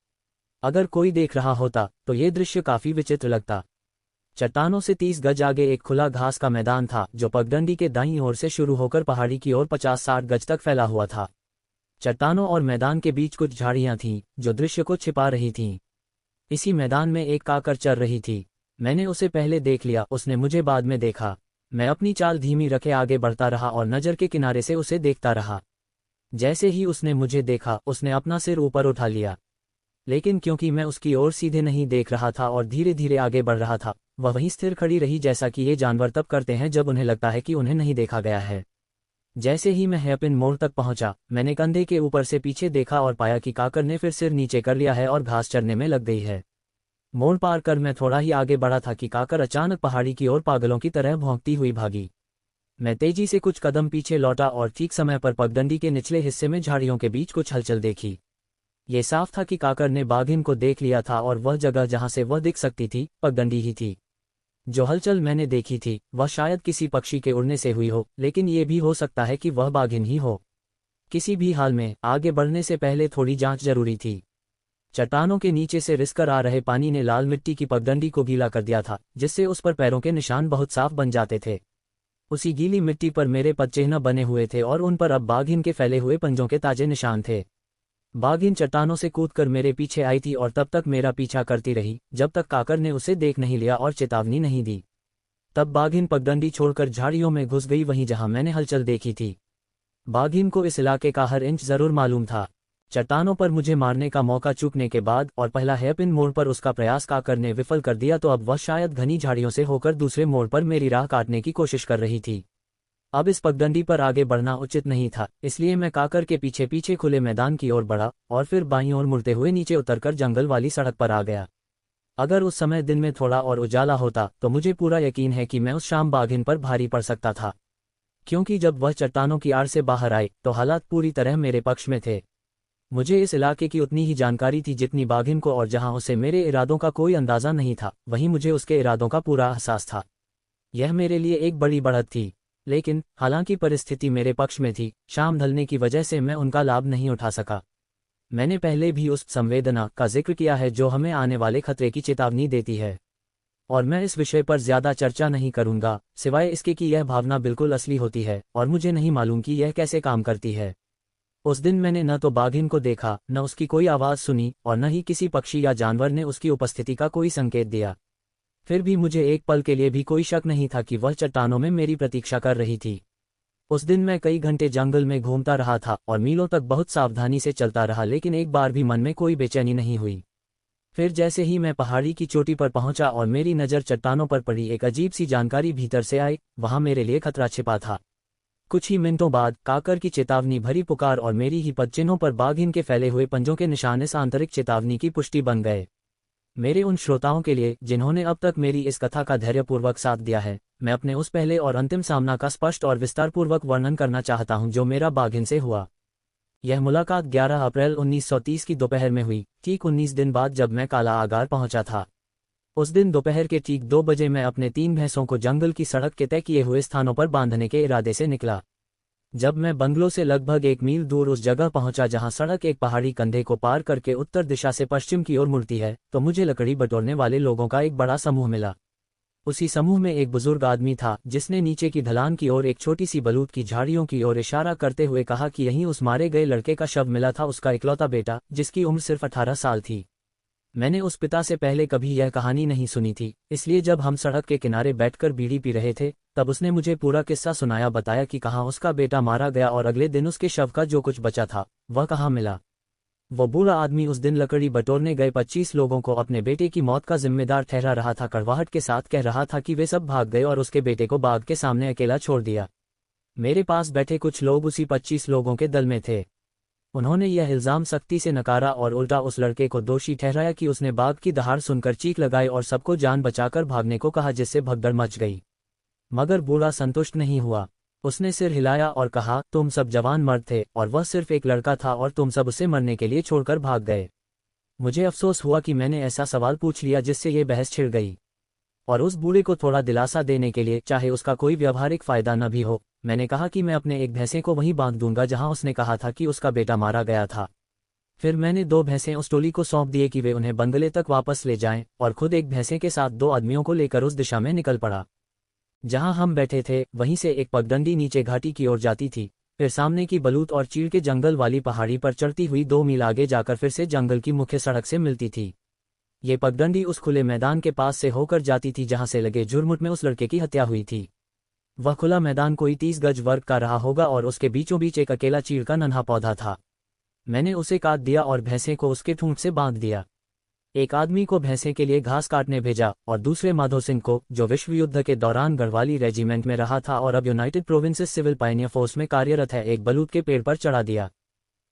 अगर कोई देख रहा होता तो ये दृश्य काफी विचित्र लगता। चट्टानों से 30 गज आगे एक खुला घास का मैदान था जो पगडंडी के दाईं ओर से शुरू होकर पहाड़ी की ओर 50-60 गज तक फैला हुआ था। चट्टानों और मैदान के बीच कुछ झाड़ियां थीं जो दृश्य को छिपा रही थीं। इसी मैदान में एक काकर चर रही थी। मैंने उसे पहले देख लिया, उसने मुझे बाद में देखा। मैं अपनी चाल धीमी रखे आगे बढ़ता रहा और नज़र के किनारे से उसे देखता रहा। जैसे ही उसने मुझे देखा उसने अपना सिर ऊपर उठा लिया, लेकिन क्योंकि मैं उसकी ओर सीधे नहीं देख रहा था और धीरे धीरे आगे बढ़ रहा था, वह वहीं स्थिर खड़ी रही जैसा कि ये जानवर तब करते हैं जब उन्हें लगता है कि उन्हें नहीं देखा गया है। जैसे ही मैं हेयपिन मोड़ तक पहुंचा, मैंने कंधे के ऊपर से पीछे देखा और पाया कि काकर ने फिर सिर नीचे कर लिया है और घास चरने में लग गई है। मोड़ पार कर मैं थोड़ा ही आगे बढ़ा था कि काकर अचानक पहाड़ी की ओर पागलों की तरह भौंकती हुई भागी। मैं तेजी से कुछ कदम पीछे लौटा और ठीक समय पर पगडंडी के निचले हिस्से में झाड़ियों के बीच कुछ हलचल देखी। ये साफ था कि काकर ने बाघिन को देख लिया था और वह जगह जहां से वह दिख सकती थी पगडंडी ही थी। जो हलचल मैंने देखी थी वह शायद किसी पक्षी के उड़ने से हुई हो, लेकिन ये भी हो सकता है कि वह बाघिन ही हो। किसी भी हाल में आगे बढ़ने से पहले थोड़ी जांच जरूरी थी। चट्टानों के नीचे से रिसकर आ रहे पानी ने लाल मिट्टी की पगडंडी को गीला कर दिया था, जिससे उस पर पैरों के निशान बहुत साफ बन जाते थे। उसी गीली मिट्टी पर मेरे पदचिह्न बने हुए थे और उन पर अब बाघिन के फैले हुए पंजों के ताजे निशान थे। बाघिन चट्टानों से कूदकर मेरे पीछे आई थी और तब तक मेरा पीछा करती रही जब तक काकर ने उसे देख नहीं लिया और चेतावनी नहीं दी। तब बाघिन पगडंडी छोड़कर झाड़ियों में घुस गई, वहीं जहां मैंने हलचल देखी थी। बाघिन को इस इलाके का हर इंच जरूर मालूम था। चट्टानों पर मुझे मारने का मौका चूकने के बाद और पहला हेयपिन मोड़ पर उसका प्रयास काकर ने विफल कर दिया, तो अब वह शायद घनी झाड़ियों से होकर दूसरे मोड़ पर मेरी राह काटने की कोशिश कर रही थी। अब इस पगडंडी पर आगे बढ़ना उचित नहीं था, इसलिए मैं काकर के पीछे पीछे खुले मैदान की ओर बढ़ा और फिर बाईं ओर मुड़ते हुए नीचे उतरकर जंगल वाली सड़क पर आ गया। अगर उस समय दिन में थोड़ा और उजाला होता तो मुझे पूरा यकीन है कि मैं उस शाम बाघिन पर भारी पड़ सकता था, क्योंकि जब वह चट्टानों की आड़ से बाहर आई तो हालात पूरी तरह मेरे पक्ष में थे। मुझे इस इलाके की उतनी ही जानकारी थी जितनी बाघिन को, और जहां उसे मेरे इरादों का कोई अंदाजा नहीं था वहीं मुझे उसके इरादों का पूरा एहसास था। यह मेरे लिए एक बड़ी बढ़त थी, लेकिन हालांकि परिस्थिति मेरे पक्ष में थी, शाम ढलने की वजह से मैं उनका लाभ नहीं उठा सका। मैंने पहले भी उस संवेदना का जिक्र किया है जो हमें आने वाले खतरे की चेतावनी देती है, और मैं इस विषय पर ज्यादा चर्चा नहीं करूंगा, सिवाय इसके कि यह भावना बिल्कुल असली होती है और मुझे नहीं मालूम कि यह कैसे काम करती है। उस दिन मैंने न तो बाघिन को देखा, न उसकी कोई आवाज सुनी, और न ही किसी पक्षी या जानवर ने उसकी उपस्थिति का कोई संकेत दिया। फिर भी मुझे एक पल के लिए भी कोई शक नहीं था कि वह चट्टानों में मेरी प्रतीक्षा कर रही थी। उस दिन मैं कई घंटे जंगल में घूमता रहा था और मीलों तक बहुत सावधानी से चलता रहा, लेकिन एक बार भी मन में कोई बेचैनी नहीं हुई। फिर जैसे ही मैं पहाड़ी की चोटी पर पहुंचा और मेरी नज़र चट्टानों पर पड़ी, एक अजीब सी जानकारी भीतर से आई, वहां मेरे लिए खतरा छिपा था। कुछ ही मिनटों बाद काकर की चेतावनी भरी पुकार और मेरी ही पदचिन्हों पर बाघिन के फैले हुए पंजों के निशान इस आंतरिक चेतावनी की पुष्टि बन गए। मेरे उन श्रोताओं के लिए जिन्होंने अब तक मेरी इस कथा का धैर्यपूर्वक साथ दिया है, मैं अपने उस पहले और अंतिम सामना का स्पष्ट और विस्तारपूर्वक वर्णन करना चाहता हूं जो मेरा बाघिन से हुआ। यह मुलाकात 11 अप्रैल 1930 की दोपहर में हुई, ठीक 19 दिन बाद जब मैं काला आगार पहुंचा था। उस दिन दोपहर के ठीक 2 बजे मैं अपने 3 भैंसों को जंगल की सड़क के तय किए हुए स्थानों पर बांधने के इरादे से निकला। जब मैं बंगलों से लगभग 1 मील दूर उस जगह पहुंचा जहां सड़क एक पहाड़ी कंधे को पार करके उत्तर दिशा से पश्चिम की ओर मुड़ती है, तो मुझे लकड़ी बटोरने वाले लोगों का एक बड़ा समूह मिला। उसी समूह में एक बुजुर्ग आदमी था जिसने नीचे की ढलान की ओर एक छोटी सी बलूत की झाड़ियों की ओर इशारा करते हुए कहा कि यहीं उस मारे गए लड़के का शव मिला था, उसका इकलौता बेटा जिसकी उम्र सिर्फ 18 साल थी। मैंने उस पिता से पहले कभी यह कहानी नहीं सुनी थी, इसलिए जब हम सड़क के किनारे बैठकर बीड़ी पी रहे थे तब उसने मुझे पूरा किस्सा सुनाया, बताया कि कहाँ उसका बेटा मारा गया और अगले दिन उसके शव का जो कुछ बचा था वह कहाँ मिला। वो बूढ़ा आदमी उस दिन लकड़ी बटोरने गए 25 लोगों को अपने बेटे की मौत का जिम्मेदार ठहरा रहा था। कड़वाहट के साथ कह रहा था कि वे सब भाग गए और उसके बेटे को बाघ के सामने अकेला छोड़ दिया। मेरे पास बैठे कुछ लोग उसी 25 लोगों के दल में थे। उन्होंने यह इल्जाम सख्ती से नकारा और उल्टा उस लड़के को दोषी ठहराया कि उसने बाघ की दहाड़ सुनकर चीख लगाई और सबको जान बचाकर भागने को कहा, जिससे भगदड़ मच गई। मगर बूढ़ा संतुष्ट नहीं हुआ। उसने सिर हिलाया और कहा, तुम सब जवान मर्द थे और वह सिर्फ एक लड़का था और तुम सब उसे मरने के लिए छोड़कर भाग गए। मुझे अफसोस हुआ कि मैंने ऐसा सवाल पूछ लिया जिससे ये बहस छिड़ गई, और उस बूढ़े को थोड़ा दिलासा देने के लिए, चाहे उसका कोई व्यावहारिक फायदा न भी हो, मैंने कहा कि मैं अपने एक भैंसे को वहीं बांध दूंगा जहां उसने कहा था कि उसका बेटा मारा गया था। फिर मैंने 2 भैंसें उस टोली को सौंप दिए कि वे उन्हें बंगले तक वापस ले जाएं, और खुद एक भैंसे के साथ 2 आदमियों को लेकर उस दिशा में निकल पड़ा। जहां हम बैठे थे वहीं से एक पगडंडी नीचे घाटी की ओर जाती थी, फिर सामने की बलूत और चीड़ के जंगल वाली पहाड़ी पर चढ़ती हुई 2 मील आगे जाकर फिर से जंगल की मुख्य सड़क से मिलती थी। ये पगडंडी उस खुले मैदान के पास से होकर जाती थी जहां से लगे झुरमुट में उस लड़के की हत्या हुई थी। वह खुला मैदान कोई 30 गज वर्ग का रहा होगा और उसके बीचों बीच एक अकेला चीड़ का नन्हा पौधा था। मैंने उसे काट दिया और भैंसे को उसके ठूंठ से बांध दिया। एक आदमी को भैंसे के लिए घास काटने भेजा और दूसरे माधो सिंह को, जो विश्व युद्ध के दौरान गढ़वाली रेजिमेंट में रहा था और अब United Provinces civil pioneer force में कार्यरत है, एक बलूत के पेड़ पर चढ़ा दिया।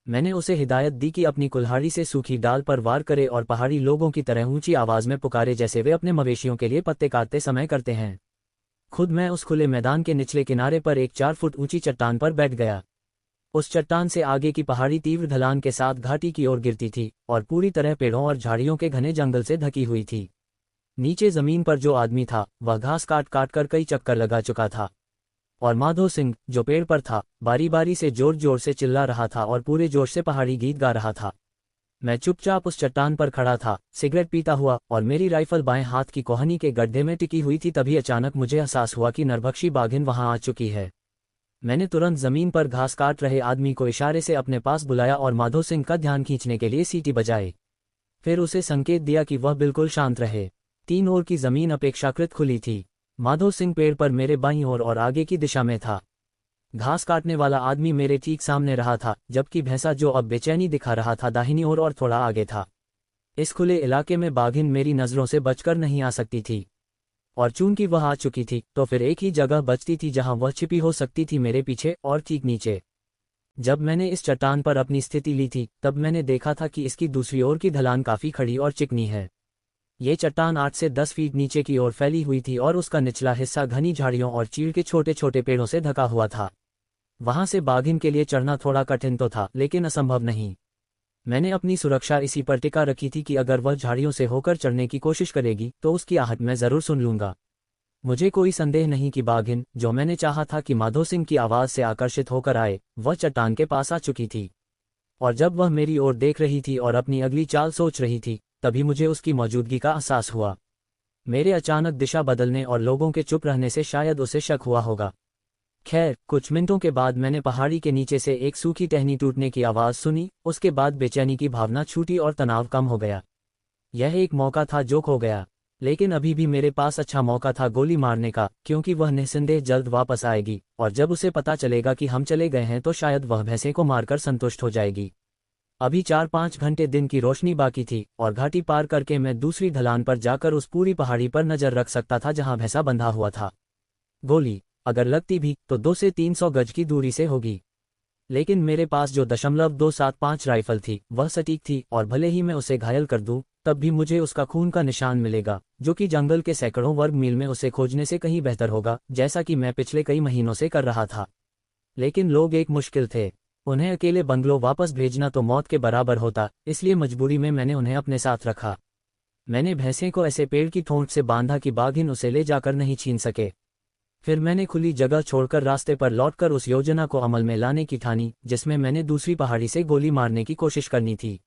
मैंने उसे हिदायत दी कि अपनी कुल्हाड़ी से सूखी डाल पर वार करे और पहाड़ी लोगों की तरह ऊंची आवाज में पुकारे जैसे वे अपने मवेशियों के लिए पत्ते काटते समय करते हैं। खुद मैं उस खुले मैदान के निचले किनारे पर एक 4 फुट ऊंची चट्टान पर बैठ गया। उस चट्टान से आगे की पहाड़ी तीव्र ढलान के साथ घाटी की ओर गिरती थी और पूरी तरह पेड़ों और झाड़ियों के घने जंगल से ढकी हुई थी। नीचे जमीन पर जो आदमी था वह घास काट काट कर कई चक्कर लगा चुका था, और माधो सिंह, जो पेड़ पर था, बारी बारी से जोर जोर से चिल्ला रहा था और पूरे जोश से पहाड़ी गीत गा रहा था। मैं चुपचाप उस चट्टान पर खड़ा था, सिगरेट पीता हुआ, और मेरी राइफल बाएं हाथ की कोहनी के गड्ढे में टिकी हुई थी। तभी अचानक मुझे एहसास हुआ कि नरभक्षी बाघिन वहां आ चुकी है। मैंने तुरंत जमीन पर घास काट रहे आदमी को इशारे से अपने पास बुलाया और माधो सिंह का ध्यान खींचने के लिए सीटी बजाई। फिर उसे संकेत दिया कि वह बिल्कुल शांत रहे। 3 ओर की जमीन अपेक्षाकृत खुली थी। माधो सिंह पेड़ पर मेरे बाईं ओर और आगे की दिशा में था। घास काटने वाला आदमी मेरे ठीक सामने रहा था, जबकि भैंसा, जो अब बेचैनी दिखा रहा था, दाहिनी ओर और थोड़ा आगे था। इस खुले इलाके में बाघिन मेरी नजरों से बचकर नहीं आ सकती थी, और चूंकि वह आ चुकी थी तो फिर एक ही जगह बचती थी जहां वह छिपी हो सकती थी, मेरे पीछे और ठीक नीचे। जब मैंने इस चट्टान पर अपनी स्थिति ली थी तब मैंने देखा था कि इसकी दूसरी ओर की ढलान काफी खड़ी और चिकनी है। ये चट्टान 8 से 10 फीट नीचे की ओर फैली हुई थी और उसका निचला हिस्सा घनी झाड़ियों और चीड़ के छोटे छोटे पेड़ों से ढका हुआ था। वहां से बाघिन के लिए चढ़ना थोड़ा कठिन तो था, लेकिन असंभव नहीं। मैंने अपनी सुरक्षा इसी पर टिका रखी थी कि अगर वह झाड़ियों से होकर चढ़ने की कोशिश करेगी तो उसकी आहट मैं जरूर सुन लूंगा। मुझे कोई संदेह नहीं कि बाघिन, जो मैंने चाहा था कि माधो सिंह की आवाज से आकर्षित होकर आए, वह चट्टान के पास आ चुकी थी। और जब वह मेरी ओर देख रही थी और अपनी अगली चाल सोच रही थी, तभी मुझे उसकी मौजूदगी का एहसास हुआ। मेरे अचानक दिशा बदलने और लोगों के चुप रहने से शायद उसे शक हुआ होगा। खैर, कुछ मिनटों के बाद मैंने पहाड़ी के नीचे से एक सूखी टहनी टूटने की आवाज सुनी। उसके बाद बेचैनी की भावना छूटी और तनाव कम हो गया। यह एक मौका था जो खो गया, लेकिन अभी भी मेरे पास अच्छा मौका था गोली मारने का, क्योंकि वह निस्संदेह जल्द वापस आएगी, और जब उसे पता चलेगा कि हम चले गए हैं तो शायद वह भैंसे को मारकर संतुष्ट हो जाएगी। अभी 4-5 घंटे दिन की रोशनी बाकी थी, और घाटी पार करके मैं दूसरी ढलान पर जाकर उस पूरी पहाड़ी पर नजर रख सकता था जहां भैंसा बंधा हुआ था। गोली अगर लगती भी तो 200 से 300 गज की दूरी से होगी, लेकिन मेरे पास जो .275 राइफल थी वह सटीक थी, और भले ही मैं उसे घायल कर दूं तब भी मुझे उसका खून का निशान मिलेगा, जो कि जंगल के सैकड़ों वर्ग मील में उसे खोजने से कहीं बेहतर होगा, जैसा कि मैं पिछले कई महीनों से कर रहा था। लेकिन लोग एक मुश्किल थे। उन्हें अकेले बंगलो वापस भेजना तो मौत के बराबर होता, इसलिए मजबूरी में मैंने उन्हें अपने साथ रखा। मैंने भैंसे को ऐसे पेड़ की ठोंठ से बांधा कि बाघिन उसे ले जाकर नहीं छीन सके। फिर मैंने खुली जगह छोड़कर रास्ते पर लौटकर उस योजना को अमल में लाने की ठानी, जिसमें मैंने दूसरी पहाड़ी से गोली मारने की कोशिश करनी थी।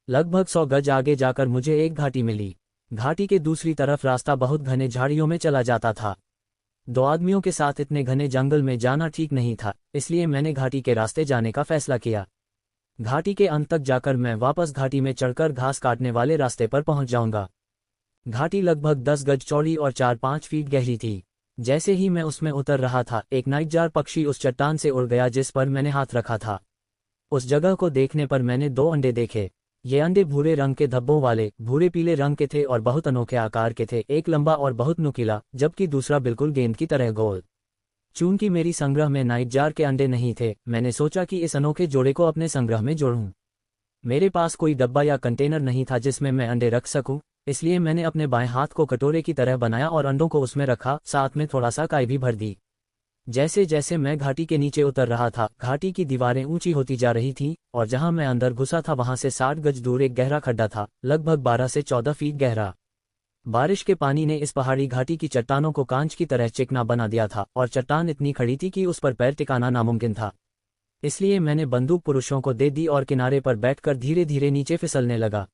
लगभग 100 गज आगे जाकर मुझे एक घाटी मिली। घाटी के दूसरी तरफ रास्ता बहुत घने झाड़ियों में चला जाता था। 2 आदमियों के साथ इतने घने जंगल में जाना ठीक नहीं था, इसलिए मैंने घाटी के रास्ते जाने का फैसला किया। घाटी के अंत तक जाकर मैं वापस घाटी में चढ़कर घास काटने वाले रास्ते पर पहुंच जाऊंगा। घाटी लगभग 10 गज चौड़ी और 4-5 फीट गहरी थी। जैसे ही मैं उसमें उतर रहा था, एक नाइटजार पक्षी उस चट्टान से उड़ गया जिस पर मैंने हाथ रखा था। उस जगह को देखने पर मैंने 2 अंडे देखे। ये अंडे भूरे रंग के धब्बों वाले, भूरे पीले रंग के थे और बहुत अनोखे आकार के थे, एक लंबा और बहुत नुकीला, जबकि दूसरा बिल्कुल गेंद की तरह गोल। चूंकि मेरी संग्रह में नाइटजार के अंडे नहीं थे, मैंने सोचा कि इस अनोखे जोड़े को अपने संग्रह में जोड़ूं। मेरे पास कोई डब्बा या कंटेनर नहीं था जिसमें मैं अंडे रख सकूं, इसलिए मैंने अपने बाएं हाथ को कटोरे की तरह बनाया और अंडों को उसमें रखा, साथ में थोड़ा सा काई भी भर दी। जैसे जैसे मैं घाटी के नीचे उतर रहा था, घाटी की दीवारें ऊंची होती जा रही थीं, और जहां मैं अंदर घुसा था वहां से 60 गज दूर एक गहरा खड्डा था, लगभग 12 से 14 फीट गहरा। बारिश के पानी ने इस पहाड़ी घाटी की चट्टानों को कांच की तरह चिकना बना दिया था, और चट्टान इतनी खड़ी थी कि उस पर पैर टिकाना नामुमकिन था। इसलिए मैंने बंदूक पुरुषों को दे दी और किनारे पर बैठकर धीरे धीरे नीचे फिसलने लगा।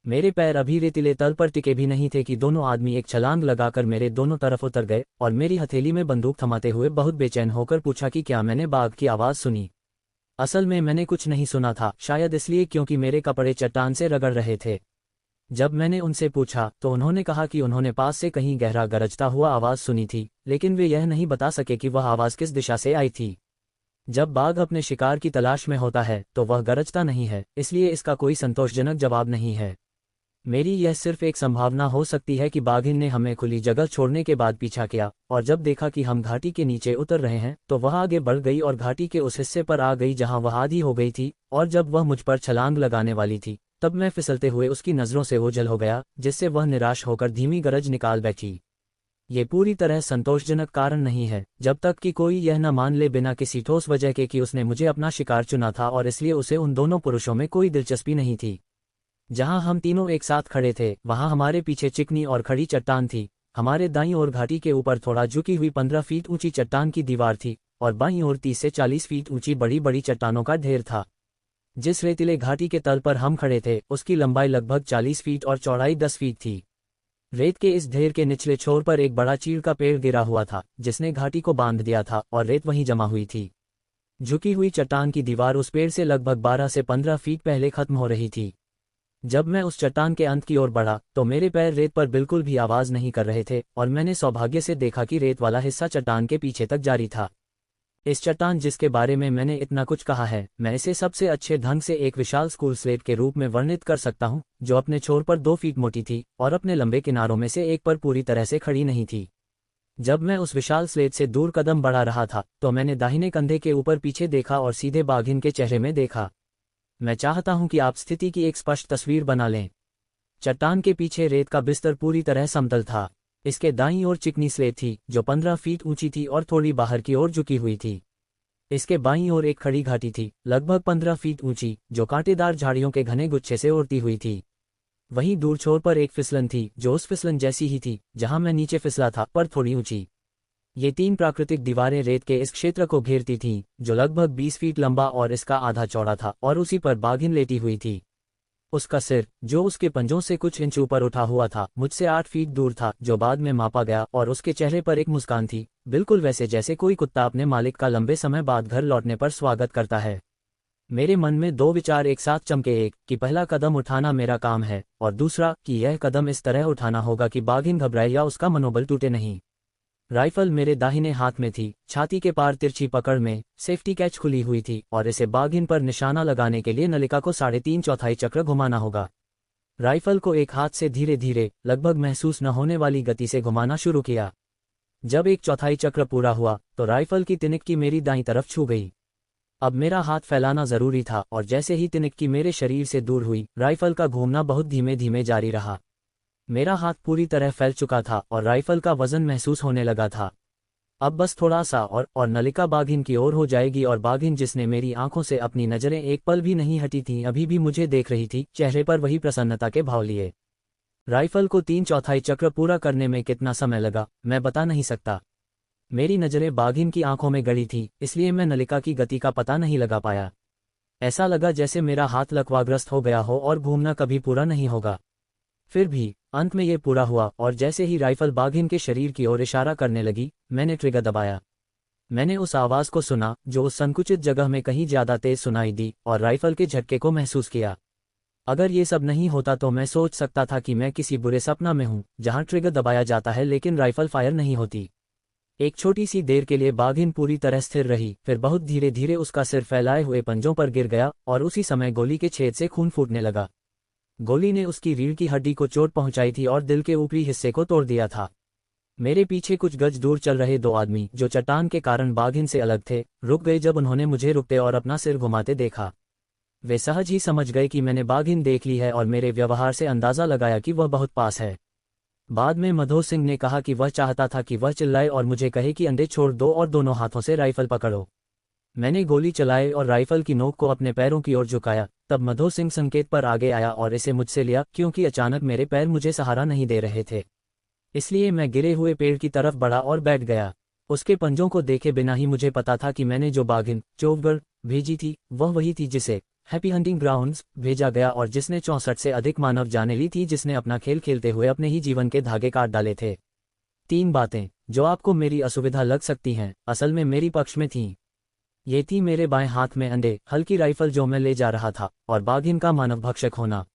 मेरे पैर अभी रेतीले तल पर टिके भी नहीं थे कि दोनों आदमी एक छलांग लगाकर मेरे दोनों तरफ उतर गए और मेरी हथेली में बंदूक थमाते हुए बहुत बेचैन होकर पूछा कि क्या मैंने बाघ की आवाज़ सुनी। असल में मैंने कुछ नहीं सुना था, शायद इसलिए क्योंकि मेरे कपड़े चट्टान से रगड़ रहे थे। जब मैंने उनसे पूछा तो उन्होंने कहा कि उन्होंने पास से कहीं गहरा गरजता हुआ आवाज़ सुनी थी, लेकिन वे यह नहीं बता सके कि वह आवाज़ किस दिशा से आई थी। जब बाघ अपने शिकार की तलाश में होता है तो वह गरजता नहीं है, इसलिए इसका कोई संतोषजनक जवाब नहीं है। मेरी यह सिर्फ एक संभावना हो सकती है कि बाघिन ने हमें खुली जगह छोड़ने के बाद पीछा किया और जब देखा कि हम घाटी के नीचे उतर रहे हैं तो वह आगे बढ़ गई और घाटी के उस हिस्से पर आ गई जहां वह आधी हो गई थी, और जब वह मुझ पर छलांग लगाने वाली थी तब मैं फिसलते हुए उसकी नज़रों से ओझल हो गया, जिससे वह निराश होकर धीमी गरज निकाल बैठी। ये पूरी तरह संतोषजनक कारण नहीं है, जब तक कि कोई यह न मान ले बिना किसी ठोस वजह के कि उसने मुझे अपना शिकार चुना था और इसलिए उसे उन दोनों पुरुषों में कोई दिलचस्पी नहीं थी। जहां हम तीनों एक साथ खड़े थे वहां हमारे पीछे चिकनी और खड़ी चट्टान थी, हमारे दाईं ओर घाटी के ऊपर थोड़ा झुकी हुई 15 फीट ऊंची चट्टान की दीवार थी और बाईं ओर 30 से 40 फीट ऊंची बड़ी बड़ी चट्टानों का ढेर था। जिस रेतीले घाटी के तल पर हम खड़े थे उसकी लंबाई लगभग 40 फीट और चौड़ाई 10 फीट थी। रेत के इस ढेर के निचले छोर पर एक बड़ा चीड़ का पेड़ गिरा हुआ था जिसने घाटी को बांध दिया था और रेत वहीं जमा हुई थी। झुकी हुई चट्टान की दीवार उस पेड़ से लगभग 12 से 15 फीट पहले खत्म हो रही थी। जब मैं उस चट्टान के अंत की ओर बढ़ा तो मेरे पैर रेत पर बिल्कुल भी आवाज नहीं कर रहे थे और मैंने सौभाग्य से देखा कि रेत वाला हिस्सा चट्टान के पीछे तक जारी था। इस चट्टान जिसके बारे में मैंने इतना कुछ कहा है, मैं इसे सबसे अच्छे ढंग से एक विशाल स्कूल स्लेट के रूप में वर्णित कर सकता हूं, जो अपने छोर पर 2 फीट मोटी थी और अपने लंबे किनारों में से एक पर पूरी तरह से खड़ी नहीं थी। जब मैं उस विशाल स्लेट से दूर कदम बढ़ा रहा था तो मैंने दाहिने कंधे के ऊपर पीछे देखा और सीधे बाघिन के चेहरे में देखा। मैं चाहता हूं कि आप स्थिति की एक स्पष्ट तस्वीर बना लें। चट्टान के पीछे रेत का बिस्तर पूरी तरह समतल था। इसके दाईं ओर चिकनी स्लेट थी जो 15 फीट ऊंची थी और थोड़ी बाहर की ओर झुकी हुई थी। इसके बाईं ओर एक खड़ी घाटी थी लगभग 15 फीट ऊंची जो कांटेदार झाड़ियों के घने गुच्छे से ओढ़ती हुई थी। वहीं दूर छोर पर एक फिसलन थी जो उस फिसलन जैसी ही थी जहां मैं नीचे फिसला था, पर थोड़ी ऊंची। ये 3 प्राकृतिक दीवारें रेत के इस क्षेत्र को घेरती थीं जो लगभग 20 फीट लंबा और इसका आधा चौड़ा था और उसी पर बाघिन लेटी हुई थी। उसका सिर, जो उसके पंजों से कुछ इंच ऊपर उठा हुआ था, मुझसे 8 फीट दूर था जो बाद में मापा गया, और उसके चेहरे पर एक मुस्कान थी, बिल्कुल वैसे जैसे कोई कुत्ता अपने मालिक का लंबे समय बाद घर लौटने पर स्वागत करता है। मेरे मन में 2 विचार एक साथ चमके, एक कि पहला कदम उठाना मेरा काम है और दूसरा कि यह कदम इस तरह उठाना होगा कि बाघिन घबराए या उसका मनोबल टूटे नहीं। राइफल मेरे दाहिने हाथ में थी, छाती के पार तिरछी पकड़ में, सेफ्टी कैच खुली हुई थी और इसे बाघिन पर निशाना लगाने के लिए नलिका को 3.5 चक्र घुमाना होगा। राइफल को एक हाथ से धीरे धीरे, लगभग महसूस न होने वाली गति से घुमाना शुरू किया। जब 1/4 चक्र पूरा हुआ तो राइफल की तिनकी मेरी दाईं तरफ छू गई। अब मेरा हाथ फैलाना जरूरी था और जैसे ही तिनकी मेरे शरीर से दूर हुई, राइफल का घूमना बहुत धीमे धीमे जारी रहा। मेरा हाथ पूरी तरह फैल चुका था और राइफल का वजन महसूस होने लगा था। अब बस थोड़ा सा और नलिका बाघिन की ओर हो जाएगी, और बाघिन, जिसने मेरी आंखों से अपनी नजरें एक पल भी नहीं हटी थीं, अभी भी मुझे देख रही थी, चेहरे पर वही प्रसन्नता के भाव लिए। राइफल को 3/4 चक्र पूरा करने में कितना समय लगा मैं बता नहीं सकता। मेरी नजरें बाघिन की आंखों में गड़ी थी, इसलिए मैं नलिका की गति का पता नहीं लगा पाया। ऐसा लगा जैसे मेरा हाथ लकवाग्रस्त हो गया हो और घूमना कभी पूरा नहीं होगा। फिर भी अंत में ये पूरा हुआ, और जैसे ही राइफल बाघिन के शरीर की ओर इशारा करने लगी, मैंने ट्रिगर दबाया। मैंने उस आवाज को सुना जो उस संकुचित जगह में कहीं ज्यादा तेज सुनाई दी, और राइफल के झटके को महसूस किया। अगर ये सब नहीं होता तो मैं सोच सकता था कि मैं किसी बुरे सपना में हूं जहां ट्रिगर दबाया जाता है लेकिन राइफल फायर नहीं होती। एक छोटी सी देर के लिए बाघिन पूरी तरह स्थिर रही, फिर बहुत धीरे धीरे उसका सिर फैलाए हुए पंजों पर गिर गया और उसी समय गोली के छेद से खून फूटने लगा। गोली ने उसकी रीढ़ की हड्डी को चोट पहुंचाई थी और दिल के ऊपरी हिस्से को तोड़ दिया था। मेरे पीछे कुछ गज दूर चल रहे 2 आदमी, जो चट्टान के कारण बाघिन से अलग थे, रुक गए जब उन्होंने मुझे रुकते और अपना सिर घुमाते देखा। वे सहज ही समझ गए कि मैंने बाघिन देख ली है और मेरे व्यवहार से अंदाजा लगाया कि वह बहुत पास है। बाद में मधो सिंह ने कहा कि वह चाहता था कि वह चिल्लाए और मुझे कहे कि अंडे छोड़ दो और दोनों हाथों से राइफल पकड़ो। मैंने गोली चलाई और राइफल की नोक को अपने पैरों की ओर झुकाया। तब मधो सिंह संकेत पर आगे आया और इसे मुझसे लिया, क्योंकि अचानक मेरे पैर मुझे सहारा नहीं दे रहे थे। इसलिए मैं गिरे हुए पेड़ की तरफ बढ़ा और बैठ गया। उसके पंजों को देखे बिना ही मुझे पता था कि मैंने जो बाघिन चौगड़ भेजी थी वह वही थी जिसे हैप्पी हंटिंग ग्राउंड्स भेजा गया और जिसने 64 से अधिक मानव जानें ली थी, जिसने अपना खेल खेलते हुए अपने ही जीवन के धागे काट डाले थे। 3 बातें जो आपको मेरी असुविधा लग सकती हैं, असल में मेरी पक्ष में थीं। ये थी मेरे बाएं हाथ में अंडे, हल्की राइफल जो मैं ले जा रहा था, और बाघिन का मानव भक्षक होना।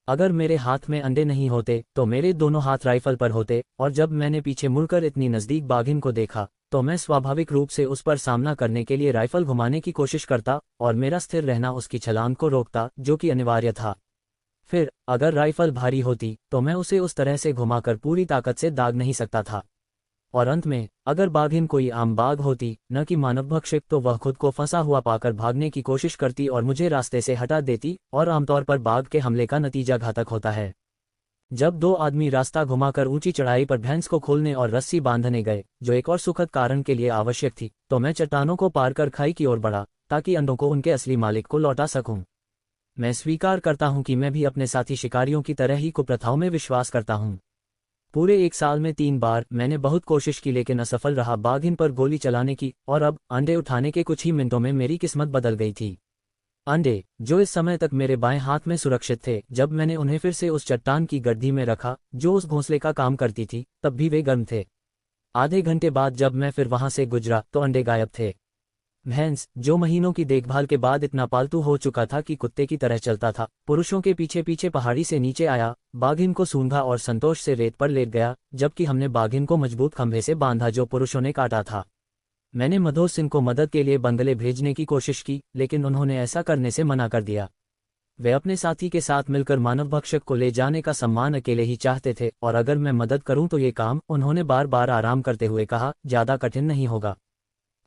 अगर मेरे हाथ में अंडे नहीं होते तो मेरे दोनों हाथ राइफल पर होते, और जब मैंने पीछे मुड़कर इतनी नज़दीक बाघिन को देखा तो मैं स्वाभाविक रूप से उस पर सामना करने के लिए राइफल घुमाने की कोशिश करता और मेरा स्थिर रहना उसकी छलांग को रोकता, जो कि अनिवार्य था। फिर अगर राइफल भारी होती तो मैं उसे उस तरह से घुमाकर पूरी ताकत से दाग नहीं सकता था। और अंत में अगर बाघिन कोई आम बाघ होती, न कि मानव भक्षक, तो वह खुद को फंसा हुआ पाकर भागने की कोशिश करती और मुझे रास्ते से हटा देती, और आमतौर पर बाघ के हमले का नतीजा घातक होता है। जब 2 आदमी रास्ता घुमाकर ऊंची चढ़ाई पर भैंस को खोलने और रस्सी बांधने गए, जो एक और सुखद कारण के लिए आवश्यक थी, तो मैं चट्टानों को पार कर खाई की ओर बढ़ा ताकि अंडों को उनके असली मालिक को लौटा सकूं। मैं स्वीकार करता हूं कि मैं भी अपने साथी शिकारियों की तरह ही कुप्रथाओं में विश्वास करता हूं। पूरे 1 साल में 3 बार मैंने बहुत कोशिश की लेकिन असफल रहा बाघिन पर गोली चलाने की, और अब अंडे उठाने के कुछ ही मिनटों में मेरी किस्मत बदल गई थी। अंडे जो इस समय तक मेरे बाएं हाथ में सुरक्षित थे, जब मैंने उन्हें फिर से उस चट्टान की गड्ढी में रखा जो उस घोंसले का काम करती थी, तब भी वे गर्म थे। आधे घंटे बाद जब मैं फिर वहां से गुजरा तो अंडे गायब थे। भैंस जो महीनों की देखभाल के बाद इतना पालतू हो चुका था कि कुत्ते की तरह चलता था, पुरुषों के पीछे पीछे पहाड़ी से नीचे आया, बाघिन को सूंघा और संतोष से रेत पर लेट गया, जबकि हमने बाघिन को मजबूत खंभे से बांधा जो पुरुषों ने काटा था। मैंने मधोर सिंह को मदद के लिए बंगले भेजने की कोशिश की, लेकिन उन्होंने ऐसा करने से मना कर दिया। वे अपने साथी के साथ मिलकर मानव भक्षक को ले जाने का सम्मान अकेले ही चाहते थे, और अगर मैं मदद करूं तो ये काम, उन्होंने बार बार आराम करते हुए कहा, ज्यादा कठिन नहीं होगा।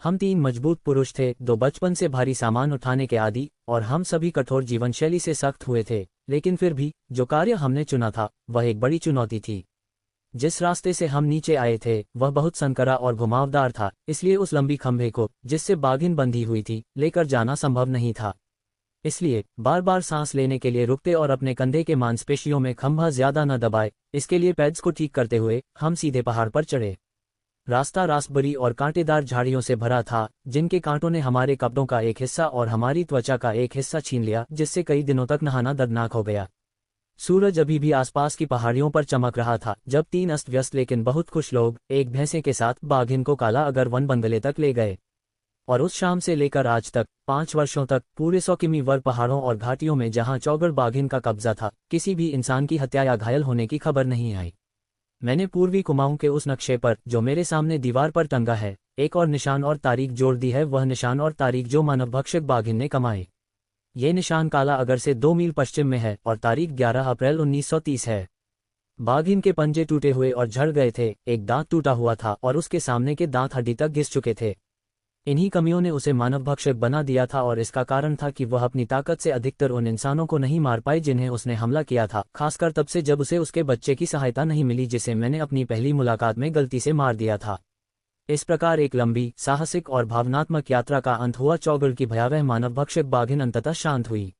हम 3 मजबूत पुरुष थे, 2 बचपन से भारी सामान उठाने के आदी, और हम सभी कठोर जीवन शैली से सख्त हुए थे, लेकिन फिर भी जो कार्य हमने चुना था वह एक बड़ी चुनौती थी। जिस रास्ते से हम नीचे आए थे वह बहुत संकरा और घुमावदार था, इसलिए उस लंबी खंभे को जिससे बाघिन बंधी हुई थी लेकर जाना संभव नहीं था। इसलिए बार बार सांस लेने के लिए रुकते और अपने कंधे के मांसपेशियों में खंभा ज्यादा न दबाए, इसके लिए पैड्स को ठीक करते हुए हम सीधे पहाड़ पर चढ़े। रास्ता रास्पबेरी और कांटेदार झाड़ियों से भरा था, जिनके कांटों ने हमारे कपड़ों का एक हिस्सा और हमारी त्वचा का एक हिस्सा छीन लिया, जिससे कई दिनों तक नहाना दर्दनाक हो गया। सूरज अभी भी आसपास की पहाड़ियों पर चमक रहा था जब 3 अस्त व्यस्त लेकिन बहुत खुश लोग एक भैंसे के साथ बाघिन को काला अगर वन बंगले तक ले गए। और उस शाम से लेकर आज तक 5 वर्षों तक पूरे 100 किमी वर पहाड़ों और घाटियों में जहां चौगड़ बाघिन का कब्जा था, किसी भी इंसान की हत्या या घायल होने की खबर नहीं आई। मैंने पूर्वी कुमाऊं के उस नक्शे पर जो मेरे सामने दीवार पर टंगा है एक और निशान और तारीख जोड़ दी है, वह निशान और तारीख जो मानव भक्षक बाघिन ने कमाए। ये निशान काला अगर से 2 मील पश्चिम में है और तारीख 11 अप्रैल 1930 है। बाघिन के पंजे टूटे हुए और झड़ गए थे, एक दांत टूटा हुआ था और उसके सामने के दांत हड्डी तक घिस चुके थे। इन्हीं कमियों ने उसे मानव भक्षक बना दिया था, और इसका कारण था कि वह अपनी ताकत से अधिकतर उन इंसानों को नहीं मार पाए जिन्हें उसने हमला किया था, खासकर तब से जब उसे उसके बच्चे की सहायता नहीं मिली जिसे मैंने अपनी पहली मुलाकात में गलती से मार दिया था। इस प्रकार एक लंबी, साहसिक और भावनात्मक यात्रा का अंत हुआ। चौगड़ की भयावह मानव भक्षक बाघिन अंततः शांत हुई।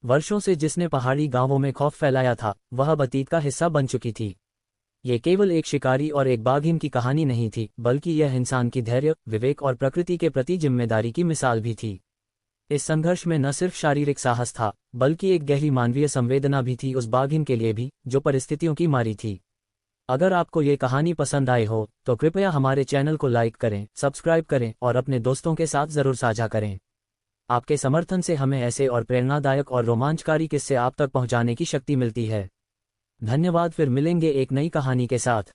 वर्षों से जिसने पहाड़ी गांवों में खौफ फैलाया था वह अब अतीत का हिस्सा बन चुकी थी। ये केवल एक शिकारी और एक बाघिन की कहानी नहीं थी, बल्कि यह इंसान की धैर्य, विवेक और प्रकृति के प्रति जिम्मेदारी की मिसाल भी थी। इस संघर्ष में न सिर्फ शारीरिक साहस था, बल्कि एक गहरी मानवीय संवेदना भी थी, उस बाघिन के लिए भी जो परिस्थितियों की मारी थी। अगर आपको ये कहानी पसंद आई हो तो कृपया हमारे चैनल को लाइक करें, सब्सक्राइब करें और अपने दोस्तों के साथ जरूर साझा करें। आपके समर्थन से हमें ऐसे और प्रेरणादायक और रोमांचकारी किस्से आप तक पहुंचाने की शक्ति मिलती है। धन्यवाद। फिर मिलेंगे एक नई कहानी के साथ।